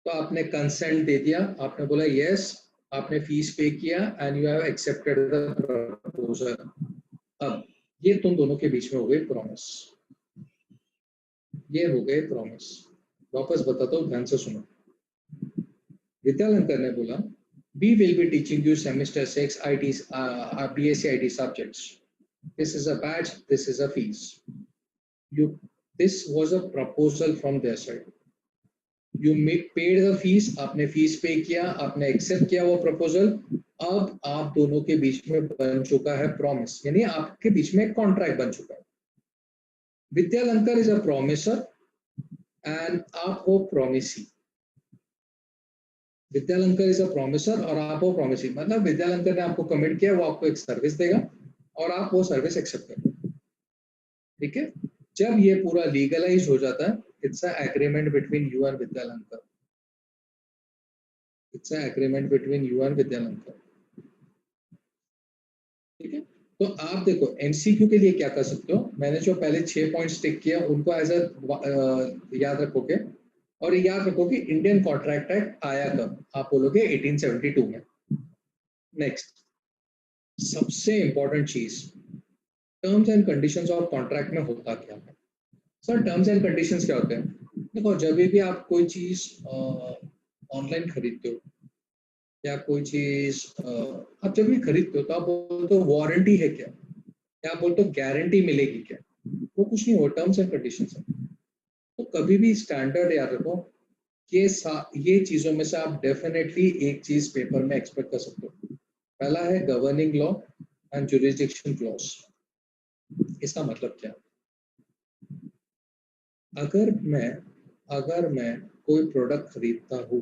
तो आपने कंसेंट दे दिया, आपने बोला yes, आपने फीस पे किया and you have accepted the proposal. अब ये तुम दोनों के बीच में हो गए प्रॉमिस, ये हो गए प्रॉमिस। वापस बताता हूँ, ध्यान से सुनो। विद्यालंकर ने बोला we will be teaching you semester 6 IT BSc IT subjects, this is a badge, this is a fees, this was a proposal from their side, you paid the fees, आपने फीस पे किया, आपने एक्सेप्ट किया वो प्रपोजल। अब आप दोनों के बीच में बन चुका है प्रॉमिस, यानी आपके बीच में एक कॉन्ट्रैक्ट बन चुका है। Vidyalankar is a promiser and आप हो promisee. Vidyalankar is a promiser और आप हो प्रॉमिसी, मतलब विद्यालंकर ने आपको कमिट किया, वो आपको एक सर्विस देगा और आप वो सर्विस एक्सेप्ट करोगे। ठीक है, जब ये पूरा लीगलाइज हो जाता है, it's an agreement between you and Vidyalankar. It's an agreement between you and Vidyalankar. ठीक है, तो आप देखो एमसीक्यू के लिए क्या कर सकते हो, मैंने जो पहले 6 पॉइंट्स टिक किया उनको एज याद रखोगे, और याद रखोगे इंडियन कॉन्ट्रैक्ट एक्ट आया कब, आप बोलोगे 1872 में। नेक्स्ट सबसे इंपॉर्टेंट चीज, terms and conditions of contract में होता क्या है। सर टर्म्स एंड कंडीशंस क्या होते हैं? देखो जब भी आप कोई चीज ऑनलाइन खरीदते हो या कोई चीज आप जब भी खरीदते हो तो आप बोलते हो वारंटी है क्या, या आप बोलते हो गारंटी मिलेगी क्या, वो कुछ नहीं, वो टर्म्स एंड कंडीशंस है। तो कभी भी स्टैंडर्ड याद रखो कि ये चीजों में से आप डेफिनेटली एक चीज पेपर में एक्सपेक्ट कर सकते हो। पहला है governing law and jurisdiction clause. इसका मतलब क्या, अगर मैं कोई प्रोडक्ट खरीदता हूँ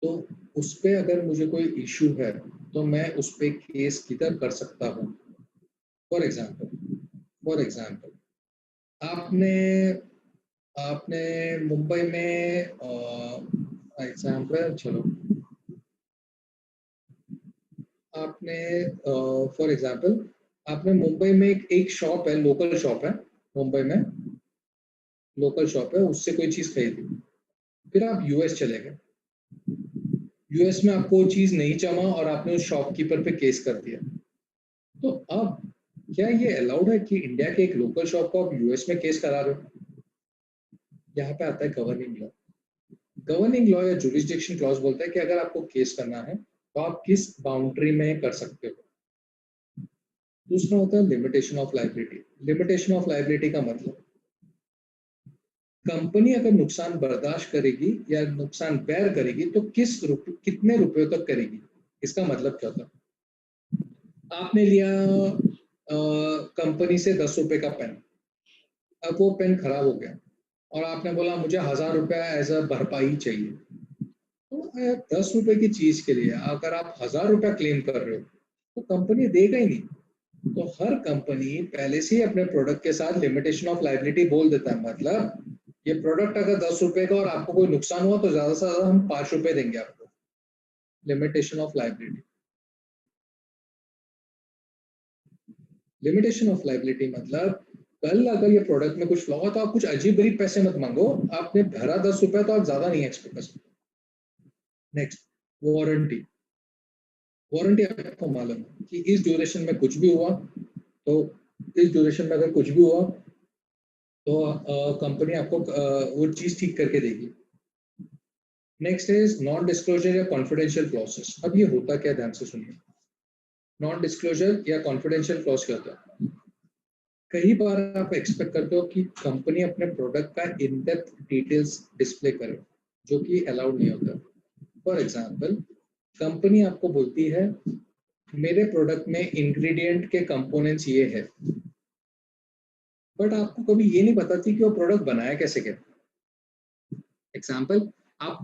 तो उस पे अगर मुझे कोई इशू है तो मैं उस पे केस किधर कर सकता हूँ। फॉर एग्जाम्पल आपने मुंबई में एग्जाम्पल चलो आपने फॉर एग्जाम्पल आपने मुंबई में एक शॉप है, लोकल शॉप है मुंबई में, लोकल शॉप है, उससे कोई चीज खरीदी, फिर आप यूएस चले गए, यूएस में आपको चीज नहीं जमा और आपने उस शॉपकीपर पे केस कर दिया। तो अब क्या ये अलाउड है कि इंडिया के एक लोकल शॉप को आप यूएस में केस करा रहे हो? यहाँ पे आता है गवर्निंग लॉ। गवर्निंग लॉ या जुरिसडिक्शन क्लॉज बोलता है कि अगर आपको केस करना है तो आप किस बाउंड्री में कर सकते हो। दूसरा होता है limitation of liability. Limitation of liability का मतलब कंपनी अगर नुकसान बर्दाश्त करेगी या नुकसान बेयर करेगी तो कितने रुपयों तक करेगी। इसका मतलब क्या होता है, आपने लिया कंपनी से 10 रुपए का पेन, अब वो पेन खराब हो गया और आपने बोला मुझे 1000 रुपया एज अ भरपाई चाहिए। तो 10 रुपए की चीज के लिए अगर आप 1000 रुपया क्लेम कर रहे हो तो कंपनी देगा ही नहीं। तो हर कंपनी पहले से ही अपने प्रोडक्ट के साथ लिमिटेशन ऑफ लायबिलिटी बोल देता है, मतलब ये प्रोडक्ट अगर 10 रुपए का और आपको कोई नुकसान हुआ तो ज्यादा से ज्यादा हम 5 रुपए देंगे आपको। Limitation of liability. Limitation of liability मतलब कल अगर ये प्रोडक्ट में कुछ फ्लॉ हो तो आप कुछ अजीब गरीब पैसे मत मांगो, आपने भरा 10 रुपए तो आप ज्यादा नहीं एक्सपेक्ट कर सकते। Next warranty. वारंटी आपको मालूम है कि इस ड्यूरेशन में कुछ भी हुआ तो इस ड्यूरेशन में अगर कुछ भी हुआ तो कंपनी आपको वो चीज ठीक करके देगी। नेक्स्ट इज नॉन डिस्क्लोजर या कॉन्फिडेंशियल क्लॉसेस। अब ये होता क्या, ध्यान से सुनिए। नॉन डिस्क्लोजर या कॉन्फिडेंशियल क्लॉज क्या होता है? कई बार आप एक्सपेक्ट करते हो कि कंपनी अपने प्रोडक्ट का इन डेप्थ डिटेल्स डिस्प्ले करे, जो कि अलाउड नहीं होता। फॉर एग्जांपल, कंपनी आपको बोलती है मेरे प्रोडक्ट में इंग्रेडिएंट के कंपोनेंट्स ये है, बट आपको कभी ये नहीं पता थी कि वो प्रोडक्ट बनाया कैसे गया। एग्जांपल, आप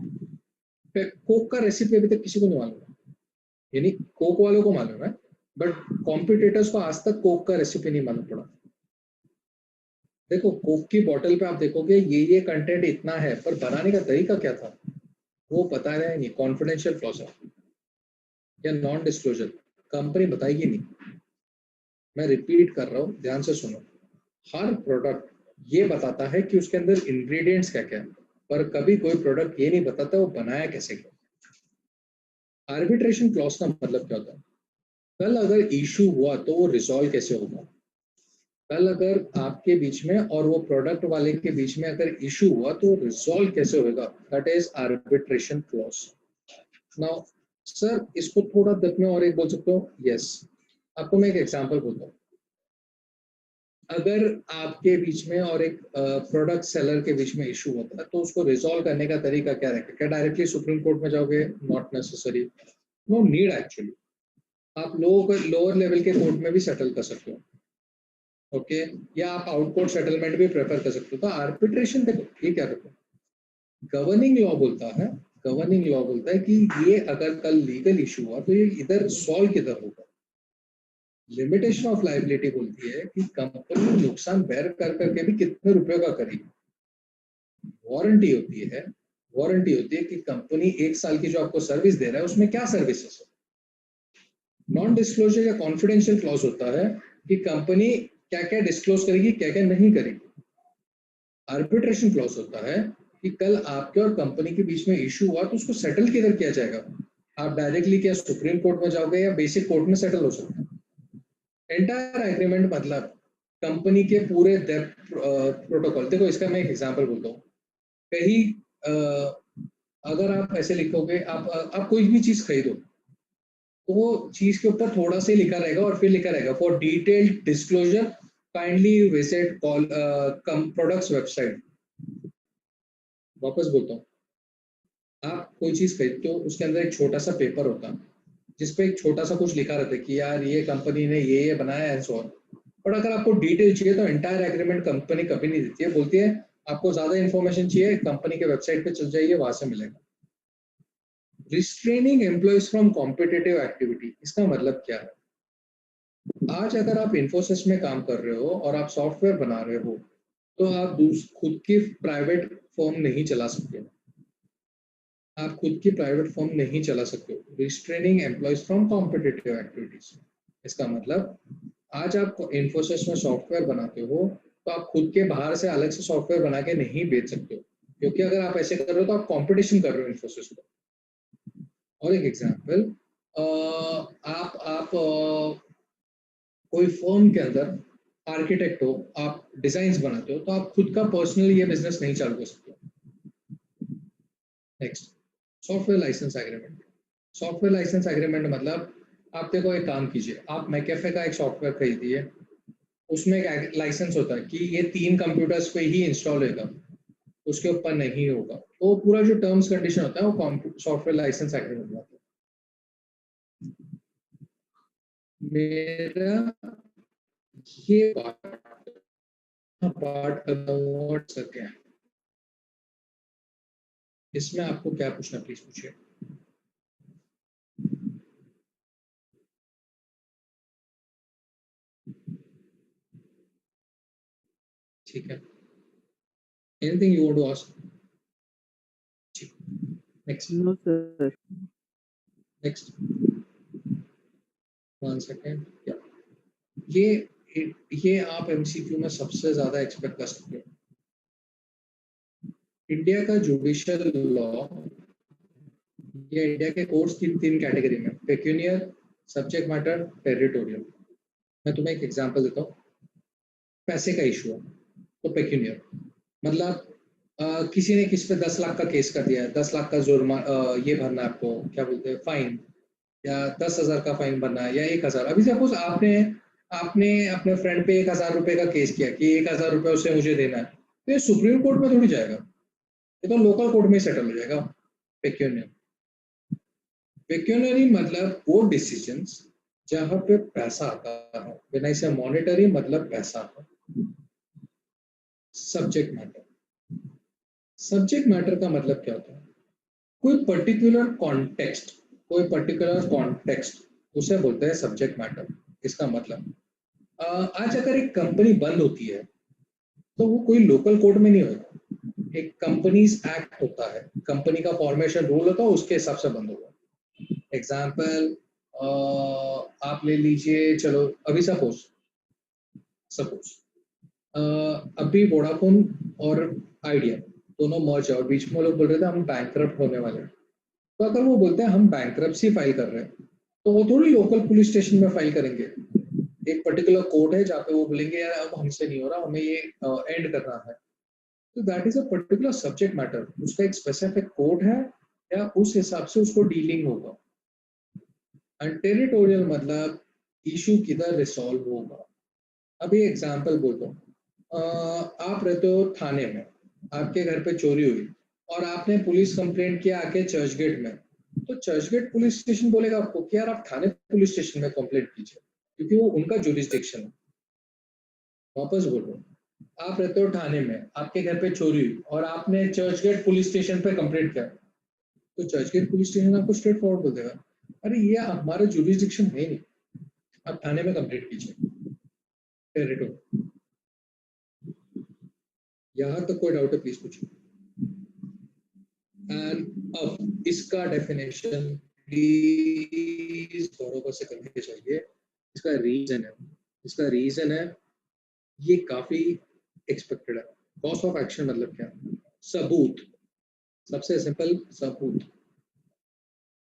कोक का रेसिपी अभी तक किसी को नहीं मालूम है, यानी कोक वालों को मालूम है, बट कॉम्पिटिटर्स को आज तक कोक का रेसिपी नहीं मालूम पड़ा। देखो, कोक की बोतल पे आप देखोगे ये कंटेंट इतना है, पर बनाने का तरीका क्या था वो बता रहा है नहीं, कॉन्फिडेंशियल क्लॉज है या नॉन डिस्क्लोजर, कंपनी बताएगी नहीं। मैं रिपीट कर रहा हूँ, ध्यान से सुनो। हर प्रोडक्ट ये बताता है कि उसके अंदर इंग्रेडिएंट्स क्या क्या है, पर कभी कोई प्रोडक्ट ये नहीं बताता वो बनाया कैसे गया। आर्बिट्रेशन क्लॉज का मतलब क्या होता है? कल अगर इशू हुआ तो वो रिजॉल्व कैसे होगा। कल अगर आपके बीच में और वो प्रोडक्ट वाले के बीच में अगर इशू हुआ तो रिजॉल्व कैसे होगा, that is arbitration clause. Now sir, इसको थोड़ा डेप्थ में और एक बोल सकते हो? यस, आपको मैं एक एग्जांपल बोलता हूँ। अगर आपके बीच में और एक प्रोडक्ट सेलर के बीच में इशू होता है तो उसको रिजॉल्व करने का तरीका क्या रहेगा? क्या डायरेक्टली सुप्रीम कोर्ट में जाओगे? Not necessary, no need actually. आप लोअर लेवल के कोर्ट में भी सेटल कर सकते हो, ओके या आप आउट कोर्ट सेटलमेंट भी प्रेफर कर सकते हो। तो आर्बिट्रेशन देखो ये क्या करता है, गवर्निंग लॉ बोलता है, गवर्निंग लॉ बोलता है कि ये अगर कल लीगल इशू हुआ तो ये इधर सॉल्व किधर होगा। लिमिटेशन ऑफ लायबिलिटी बोलती है कि कंपनी नुकसान बेर कर करके भी कितने रुपए का करेगी। वारंटी होती है, वारंटी होती है कि कंपनी 1 साल की जो आपको सर्विस दे रहा है उसमें क्या सर्विसेज है। नॉन डिस्क्लोजर या कॉन्फिडेंशियल क्लॉज होता है कि कंपनी क्या क्या डिस्क्लोज करेगी, क्या क्या नहीं करेगी। आर्बिट्रेशन क्लॉज होता है कि कल आपके और कंपनी के बीच में इशू हुआ तो उसको सेटल किधर किया जाएगा। आप डायरेक्टली क्या सुप्रीम कोर्ट में जाओगे या बेसिक कोर्ट में सेटल हो सकते हैं। एंटायर एग्रीमेंट मतलब कंपनी के पूरे डेप्थ प्रोटोकॉल। देखो, इसका मैं एक एग्जांपल बोलता हूँ। कहीं अगर आप ऐसे लिखोगे, आप कोई भी चीज खरीदो तो वो चीज के ऊपर थोड़ा सा लिखा रहेगा और फिर लिखा रहेगा for detailed disclosure kindly visit products website. वापस बोलता हूँ, आप कोई चीज खरीदते हो उसके अंदर एक छोटा सा पेपर होता है जिसपे एक छोटा सा कुछ लिखा रहता है कि यार ये कंपनी ने ये बनाया है सो। और अगर आपको डिटेल चाहिए तो एंटायर एग्रीमेंट कंपनी कभी नहीं देती है, बोलती है आपको ज्यादा इन्फॉर्मेशन चाहिए कंपनी के वेबसाइट पे चल जाइए, वहां से मिलेगा। Restraining employees from competitive activity, इसका मतलब क्या है? आज अगर आप इन्फोसिस में काम कर रहे हो और आप सॉफ्टवेयर बना रहे हो तो आप खुद की प्राइवेट फर्म नहीं चला सकते, आप खुद की प्राइवेट फर्म नहीं चला सकते हो। Restraining employees from competitive activities, इसका मतलब आज आप इन्फोसिस में सॉफ्टवेयर बनाते हो तो आप खुद के बाहर से अलग से सॉफ्टवेयर बना के नहीं बेच सकते हो, क्योंकि अगर आप ऐसे कर रहे हो तो आप कंपटीशन कर रहे हो इन्फोसिस को। और एक एग्जांपल, आप कोई फर्म के अंदर आर्किटेक्ट हो, आप डिजाइन्स बनाते हो तो आप खुद का पर्सनली ये बिजनेस नहीं चालू कर सकते। Next, software licence agreement. Software licence agreement मतलब आप देखो एक काम कीजिए, आप मैकेफे का एक सॉफ्टवेयर खरीदिए, उसमें एक लाइसेंस होता है कि ये 3 कंप्यूटर्स पे ही इंस्टॉल होगा, उसके ऊपर नहीं होगा। तो पूरा जो टर्म्स कंडीशन होता है वो सॉफ्टवेयर लाइसेंस एग्रीमेंट होता है। मेरा ये पार्ट व्हाट सके, इसमें आपको क्या पूछना प्लीज पूछिए। ठीक है, anything you want to ask? Next No, sir. Next 1 second. ये आप एमसीक्यू में सबसे ज्यादा एक्सपेक्ट कर सकते हो। इंडिया का जुडिशियल लॉ या इंडिया के कोर्ट्स की 3 कैटेगरी में, पेक्यूनियर, सब्जेक्ट मैटर, टेरिटोरियल। मैं तुम्हें एक एग्जांपल देता हूँ। पैसे का इशू है तो पेक्यूनियर मतलब किसी ने किस पे 10 लाख का केस कर दिया है, 10 लाख का जुर्माना ये भरना है आपको, क्या बोलते हैं, फाइन, या 10,000 का फाइन भरना है या 1,000। अभी सपोज आपने आपने अपने फ्रेंड पे 1,000 रुपए का केस किया कि 1,000 रुपए उसे मुझे देना है, तो ये सुप्रीम कोर्ट में थोड़ी जाएगा, ये तो लोकल कोर्ट में सेटल हो जाएगा। पेक्यूनियरी, पेक्यूनियरी मतलब वो डिसीजंस जहां पे पैसा आता है। व्हेन आई से मॉनेटरी मतलब पैसा है। सब्जेक्ट मैटर, सब्जेक्ट मैटर का मतलब क्या होता है? कोई पर्टिकुलर कॉन्टेक्स्ट, कोई पर्टिकुलर कॉन्टेक्स्ट उसे बोलते हैं सब्जेक्ट मैटर। इसका मतलब आज अगर एक कंपनी बंद होती है तो वो कोई लोकल कोर्ट में नहीं होगा, एक कंपनीज एक्ट होता है, कंपनी का फॉर्मेशन रूल होता है, उसके हिसाब से बंद होगा। एग्जाम्पल आप ले लीजिए, चलो अभी सपोज सपोज अभी वोडाफोन और आइडिया दोनों मर्ज है और बीच में लोग बोल रहे थे हम बैंकरप्ट होने वाले हैं। तो अगर वो बोलते हैं हम बैंकरप्सी फाइल कर रहे हैं, तो वो थोड़ी लोकल पुलिस स्टेशन में फाइल करेंगे। एक पर्टिकुलर कोर्ट है जहाँ पे वो बोलेंगे यार अब हमसे नहीं हो रहा, हमें ये एंड करना है। तो that is a particular subject matter, उसका एक स्पेसिफिक कोर्ट है या उस हिसाब से उसको डीलिंग होगा। एंड टेरिटोरियल मतलब इशू किधर रिसॉल्व होगा। अभी एग्जांपल बोलता हूँ, आप रहते हो थाने में, आपके घर पे चोरी हुई और आपने पुलिस कंप्लेंट किया आके चर्च गेट में, तो चर्च गेट पुलिस स्टेशन बोलेगा आपको कि यार आप थाने पुलिस स्टेशन में कंप्लेंट कीजिए, क्योंकि वो उनका जुरिस्डिक्शन है। वापस बोलो, आप रहते हो थाने में, आपके घर पे चोरी हुई और आपने चर्च गेट पुलिस स्टेशन पे कंप्लेंट किया, तो चर्च गेट पुलिस स्टेशन आपको स्ट्रेट फॉरवर्ड बोल देगा अरे ये हमारा जुरिस्डिक्शन है नहीं, आप थाने में कंप्लेंट कीजिए। टेरिटोरी, यहाँ तक कोई डाउट है प्लीज पूछिए। एंड अब इसका डेफिनेशन प्लीज बराबर से करके चाहिए। इसका रीजन है ये काफी एक्सपेक्टेड है। कॉज ऑफ एक्शन मतलब क्या? सबूत, सबसे सिंपल सबूत।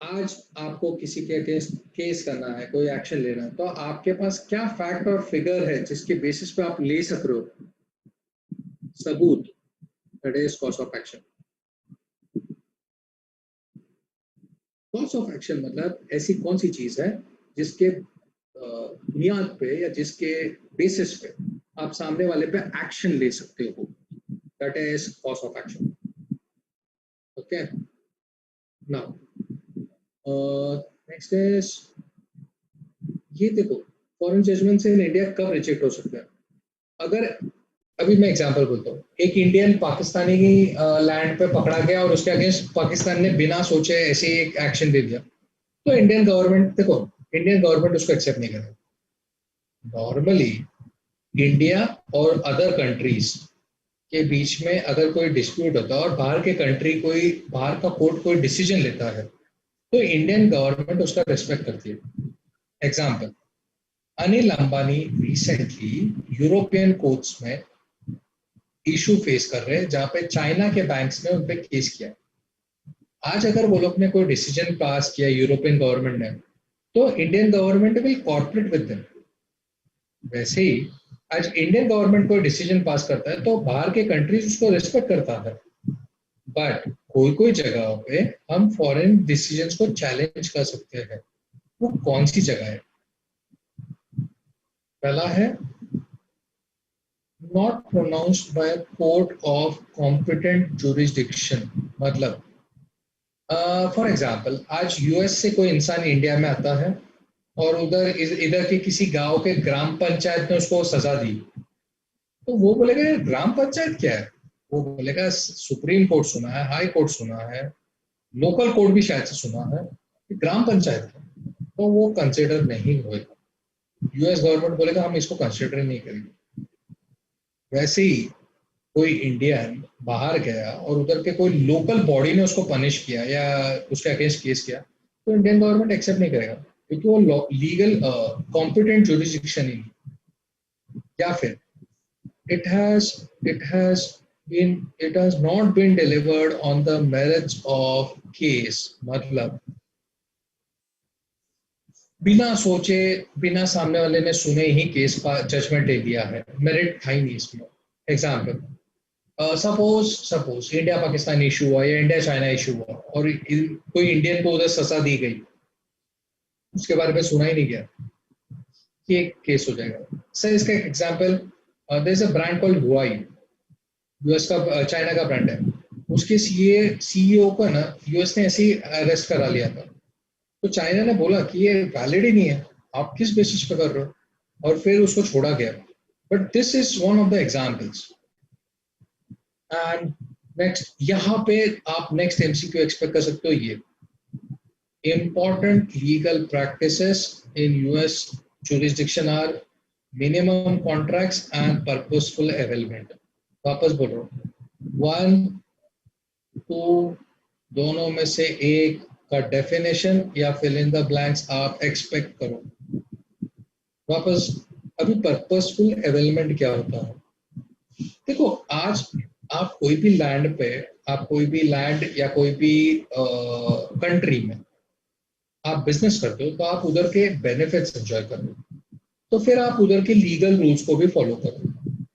आज आपको किसी के अगेंस्ट केस करना है, कोई एक्शन लेना है, तो आपके पास क्या फैक्ट और फिगर है जिसके बेसिस पे आप ले सक रहे हो? सबूत, that is cause of action. Cause of action मतलब ऐसी कौन सी चीज है जिसके बुनियाद पे या जिसके बेसिस पे आप सामने वाले पे एक्शन ले सकते हो, that is cause of action. Okay, now next is ये देखो, फॉरेन जजमेंट से इन इंडिया कब रिजेक्ट हो सकता है? अगर अभी मैं एग्जांपल बोलता हूँ, एक इंडियन पाकिस्तानी की लैंड पे पकड़ा गया और उसके अगेंस्ट पाकिस्तान ने बिना सोचे ऐसे ही एक एक्शन दे दिया, तो इंडियन गवर्नमेंट, देखो इंडियन गवर्नमेंट उसको एक्सेप्ट नहीं करेगा। नॉर्मली इंडिया और अदर कंट्रीज के बीच में अगर कोई डिस्प्यूट होता है और बाहर के कंट्री कोई, बाहर का कोर्ट कोई डिसीजन लेता है, तो इंडियन गवर्नमेंट उसका रिस्पेक्ट करती है। Example, Anil Ambani recently European courts में इशू फेस कर रहे हैं जहां पे चाइना के बैंक्स ने उन पे केस किया। आज अगर वो लोग ने कोई डिसीजन पास किया यूरोपियन गवर्नमेंट ने, तो Indian government will corporate with them. वैसे ही आज इंडियन गवर्नमेंट कोई डिसीजन पास करता है तो बाहर के कंट्रीज उसको रिस्पेक्ट करता है। बट कोई कोई जगह पे हम फॉरेन डिसीजंस को चैलेंज कर सकते हैं। वो कौन सी जगह है? पहला है not pronounced by court of competent jurisdiction. मतलब फॉर एग्जाम्पल, आज यूएस से कोई इंसान इंडिया में आता है और इधर के किसी गांव के ग्राम पंचायत ने उसको सजा दी, तो वो बोलेगा यार ग्राम पंचायत क्या है? वो बोलेगा सुप्रीम कोर्ट सुना है, हाई कोर्ट सुना है, लोकल कोर्ट भी शायद से सुना है, ग्राम पंचायत है, तो वो कंसिडर नहीं होगा। यूएस गवर्नमेंट बोलेगा हम इसको कंसिडर नहीं करेंगे। वैसे ही कोई इंडियन बाहर गया और उधर के कोई लोकल बॉडी ने उसको पनिश किया या उसके अगेंस्ट केस किया, तो इंडियन गवर्नमेंट एक्सेप्ट नहीं करेगा, क्योंकि वो लीगल कॉम्पिटेंट जुरिस्डिक्शन ही नहीं। या फिर it has not been delivered on the merits of case। मतलब बिना सोचे, बिना सामने वाले ने सुने ही केस का जजमेंट दे दिया है, मेरिट था ही नहीं इसमें। Example, suppose India Pakistan issue हुआ या इंडिया चाइना इशू हुआ और कोई इंडियन को उधर सजा दी गई, उसके बारे में सुना ही नहीं गया। कि एक केस हो जाएगा। सर इसका एक example, there is a brand called Huawei, US का चाइना का ब्रांड है। उसके सीईओ को ना यूएस ने ऐसे ही अरेस्ट करा लिया था। तो चाइना ने बोला कि ये वैलिड ही नहीं है, आप किस बेसिस पे कर रहे हो, और फिर उसको छोड़ा गया। But this is one of the examples. And next, यहाँ पे आप नेक्स्ट एमसीक्यू एक्सपेक्ट कर सकते हो, ये important legal practices in US jurisdiction are minimum contracts and purposeful availment। वापस बोल रहा हूँ, 1, 2 दोनों में से एक का डेफिनेशन या फिल इन द ब्लैंक्स आप एक्सपेक्ट करो। वापस, अभी पर्पसफुल अवेलमेंट क्या होता है? देखो, आज आप कोई भी लैंड पे, आप कोई भी लैंड या कोई भी कंट्री में आप बिजनेस करते हो, तो आप उधर के बेनिफिट्स एंजॉय कर रहे हो, तो फिर आप उधर के लीगल रूल्स को भी फॉलो करो।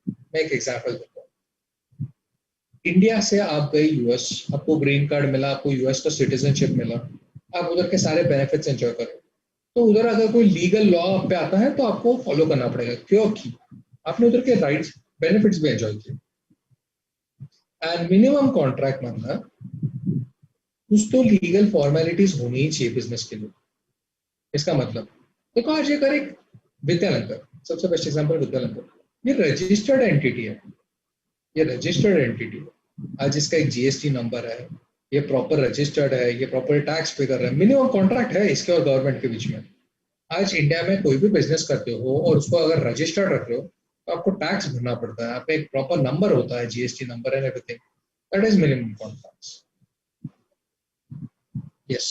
मैं एक एग्जांपल देता हूँ। इंडिया से आप गए यूएस, आपको ग्रीन कार्ड मिला, आपको यूएस का सिटीजनशिप मिला, आप उधर के सारे बेनिफिट्स एंजॉय करो। तो उधर अगर कोई लीगल लॉ आप पे आता है तो आपको फॉलो करना पड़ेगा, क्योंकि आपने उधर के राइट्स बेनिफिट्स भी एंजॉय किए। एंड मिनिमम कॉन्ट्रैक्ट मतलब कुछ तो लीगल फॉर्मेलिटीज होनी ही चाहिए बिजनेस के लिए। इसका मतलब देखो, आज ये करे विद्यालंकर, सबसे बेस्ट एग्जांपल विद्यालंकर, ये रजिस्टर्ड एंटिटी है, ये रजिस्टर्ड एंटिटी है। आज इसका एक जीएसटी नंबर है, ये प्रॉपर रजिस्टर्ड है, ये प्रॉपर टैक्स पे कर रहा है, मिनिमम कॉन्ट्रैक्ट है इसके और गवर्नमेंट के बीच में। आज इंडिया में कोई भी बिजनेस करते हो और उसको अगर रजिस्टर्ड रख रहे हो तो आपको टैक्स भरना पड़ता है, आप एक प्रॉपर नंबर होता है, GST number and everything, that is minimum contracts. Yes.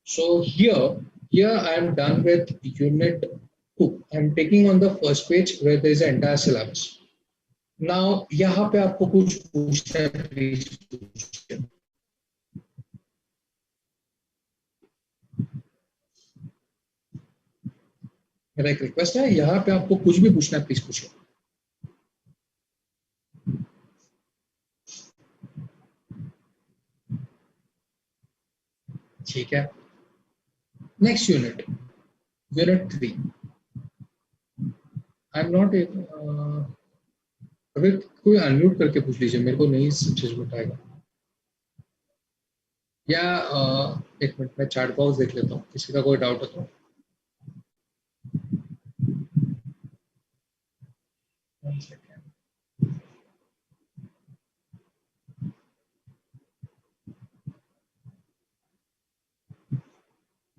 So here I am done with unit 2. I am taking on the first page where there is an entire syllabus. Now यहाँ पे आपको कुछ पूछना है, प्लीज पूछिए। मेरा एक रिक्वेस्ट है, यहाँ पे आपको कुछ भी पूछना है, प्लीज पूछिए। ठीक है, next unit, unit 3। I am not, अभी कोई अनम्यूट करके पूछ लीजिए, मेरे को नहीं चीज बताएगा। या एक मिनट, मैं चैट बॉक्स देख लेता हूँ, किसी का कोई डाउट हो तो।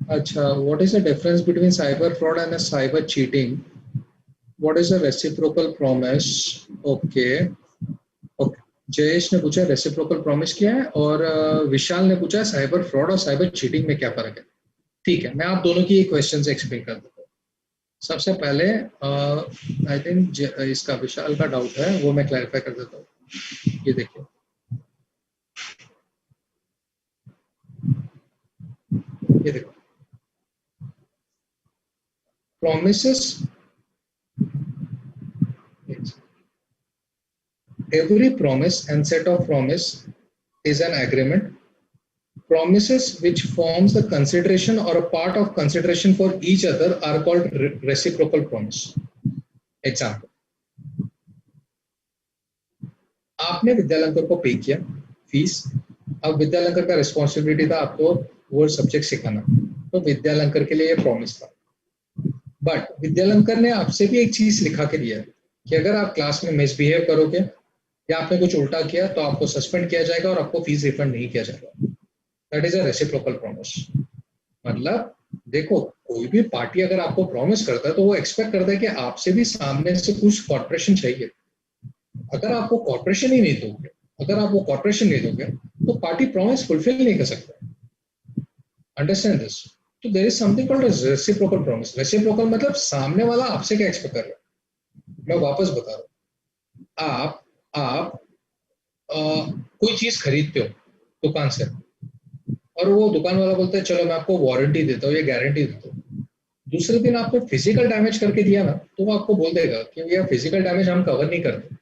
अच्छा, what is the difference between cyber fraud and a cyber cheating? What is a reciprocal promise? Okay, okay. Jayesh ने पूछा रेसिप्रोकल प्रॉमिस क्या है, और विशाल ने पूछा साइबर फ्रॉड और साइबर चीटिंग में क्या फर्क है। ठीक है, मैं आप दोनों की क्वेश्चन से एक्सप्लेन कर देता हूँ। सबसे पहले आई थिंक इसका विशाल का डाउट है, वो मैं क्लैरिफाई कर देता हूँ। ये देखिए, ये देखो, promises, every promise and set of promise is an agreement. Promises which forms the consideration or a part of consideration for each other are called reciprocal promise. Example, आपने विद्यालंकर को पे किया फीस, अब विद्यालंकर का रिस्पॉन्सिबिलिटी था आपको वो सब्जेक्ट सिखाना, तो विद्यालंकर के लिए ये प्रॉमिस था। बट विद्यालंकर ने आपसे भी एक चीज लिखा के दिया है कि अगर आप क्लास में मिसबिहेव करोगे या आपने कुछ उल्टा किया तो आपको सस्पेंड किया जाएगा और आपको फीस रिफंड नहीं किया जाएगा। That is a reciprocal promise. मतलब देखो, कोई भी पार्टी अगर आपको प्रॉमिस करता है तो वो एक्सपेक्ट करता है कि आपसे भी सामने से कुछ कॉर्पोरेशन चाहिए। अगर आप वो कॉर्पोरेशन ही नहीं दोगे, अगर आप वो कॉर्पोरेशन नहीं दोगे तो पार्टी प्रॉमिस फुलफिल नहीं कर सकता। Understand this. तो there is something called reciprocal promise. Reciprocal मतलब सामने वाला आपसे क्या एक्सपेक्ट कर रहा है। मैं वापस बता रहा हूँ, आप कोई चीज खरीदते हो दुकान से, और वो दुकान वाला बोलता है चलो मैं आपको वारंटी देता हूँ, ये गारंटी देता हूँ। दूसरे दिन आपको फिजिकल डैमेज करके दिया ना, तो वो आपको बोल देगा कि भैया फिजिकल डैमेज हम कवर नहीं करते,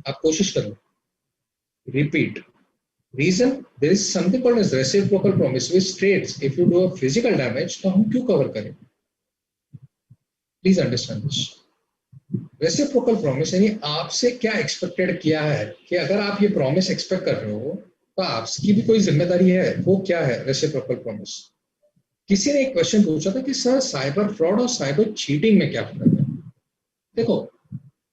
आप कोशिश कर लो, repeat. Reason, there is something called as reciprocal promise which states if you do a physical damage तो हम क्यों कवर करें। Please understand this. Reciprocal promise यानी आपसे क्या एक्सपेक्टेड किया है कि अगर आप ये प्रॉमिस एक्सपेक्ट कर रहे हो तो आपकी भी कोई जिम्मेदारी है, वो क्या है रेसिप्रोकल प्रॉमिस। किसी ने एक क्वेश्चन पूछा था कि सर साइबर फ्रॉड और साइबर चीटिंग में क्या फर्क है। देखो,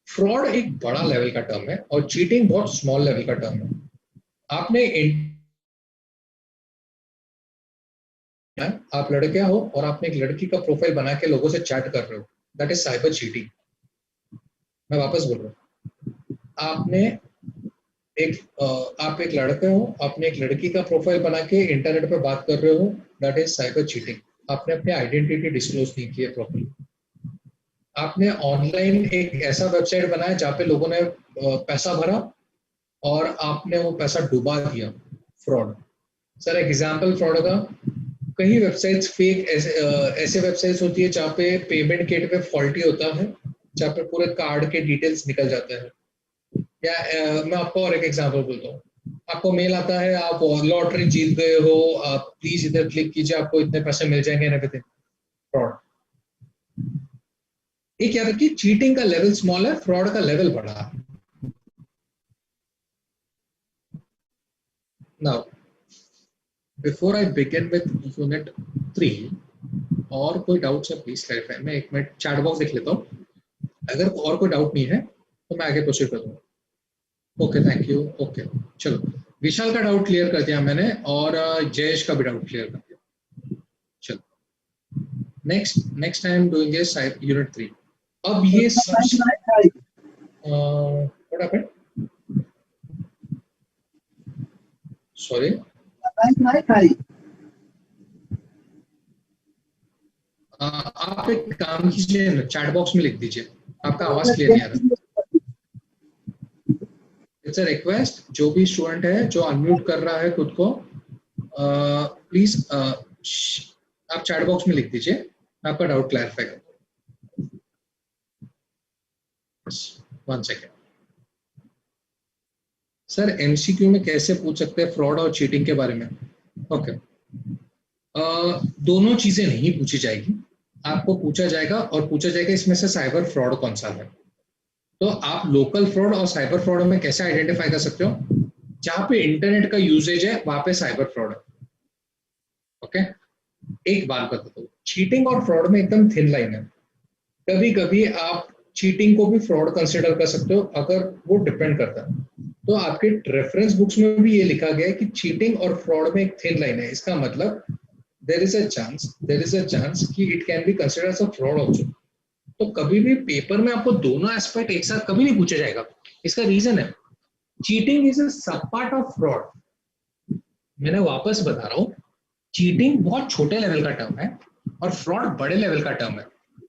फ्रॉड एक बड़ा लेवल का टर्म है और चीटिंग बहुत स्मॉल लेवल का टर्म है। आपने आप लड़के हो और आपने एक लड़की का प्रोफाइल बना के लोगों से चैट कर रहे हो, दैट इज साइबर चीटिंग। मैं वापस बोल रहा हूँ, आप एक लड़के हो, आपने एक लड़की का प्रोफाइल बना के इंटरनेट पे बात कर रहे हो, दैट इज साइबर चीटिंग। आपने अपनी आइडेंटिटी डिस्क्लोज नहीं की है प्रॉपर्ली। आपने ऑनलाइन एक ऐसा वेबसाइट बनाया जहाँ पे लोगों ने पैसा भरा और आपने वो पैसा डुबा दिया, फ्रॉड। सर एग्जाम्पल फ्रॉड का, कई वेबसाइट्स फेक ऐसे वेबसाइट्स होती है जहाँ पे पेमेंट गेटवे फॉल्टी होता है, जहाँ पे पूरे कार्ड के डिटेल्स निकल जाते हैं। या मैं आपको और एक एग्जांपल बोलता हूँ, आपको मेल आता है आप लॉटरी जीत गए हो, आप प्लीज इधर क्लिक कीजिए, आपको इतने पैसे मिल जाएंगे एंड एवरीथिंग। फ्रॉड। एक याद रखिए, चीटिंग का लेवल स्मॉल है, फ्रॉड का लेवल बड़ा है। Now before I begin with unit 3, और कोई डाउट्स है प्लीज क्लैरिफाई। मैं एक मिनट चैट बॉक्स देख लेता हूँ, अगर और कोई डाउट नहीं है तो मैं आगे प्रोसीड कर दूंगा। Okay, thank you. ओके, चलो, विशाल का डाउट क्लियर कर दिया मैंने और जयेश का भी डाउट क्लियर कर दिया। चलो, next I am doing is unit 3। अब ये सब व्हाट हैपेंड, सॉरी, आप एक काम कीजिए, चैट बॉक्स में लिख दीजिए, आपका आवाज क्लियर नहीं आ रहा। इट्स अ रिक्वेस्ट, जो भी स्टूडेंट है जो अनम्यूट कर रहा है खुद को, प्लीज आप चैट बॉक्स में लिख दीजिए, आपका डाउट क्लैरिफाई कर। 1 सेकेंड। सर एमसीक्यू में कैसे पूछ सकते हैं फ्रॉड और चीटिंग के बारे में? ओके, दोनों चीजें नहीं पूछी जाएगी, आपको पूछा जाएगा और पूछा जाएगा इसमें से साइबर फ्रॉड कौन सा है। तो आप लोकल फ्रॉड और साइबर फ्रॉड में कैसे आइडेंटिफाई कर सकते हो? जहां पे इंटरनेट का यूजेज है वहां पे साइबर फ्रॉड है। ओके, एक बात बताता हूँ, चीटिंग और फ्रॉड में एकदम थिन लाइन है। कभी कभी आप चीटिंग को भी फ्रॉड कंसिडर कर सकते हो, अगर वो डिपेंड करता है। तो आपके रेफरेंस बुक्स में भी ये लिखा गया है कि चीटिंग और फ्रॉड में एक थिन लाइन है। इसका मतलब देयर इज अ चांस कि it can be considered as a fraud also. तो कभी भी पेपर में आपको दोनों एस्पेक्ट एक साथ कभी नहीं पूछा जाएगा। इसका रीजन है, चीटिंग इज अ सब पार्ट ऑफ फ्रॉड। मैंने वापस बता रहा हूँ, चीटिंग बहुत छोटे लेवल का टर्म है और फ्रॉड बड़े लेवल का टर्म है,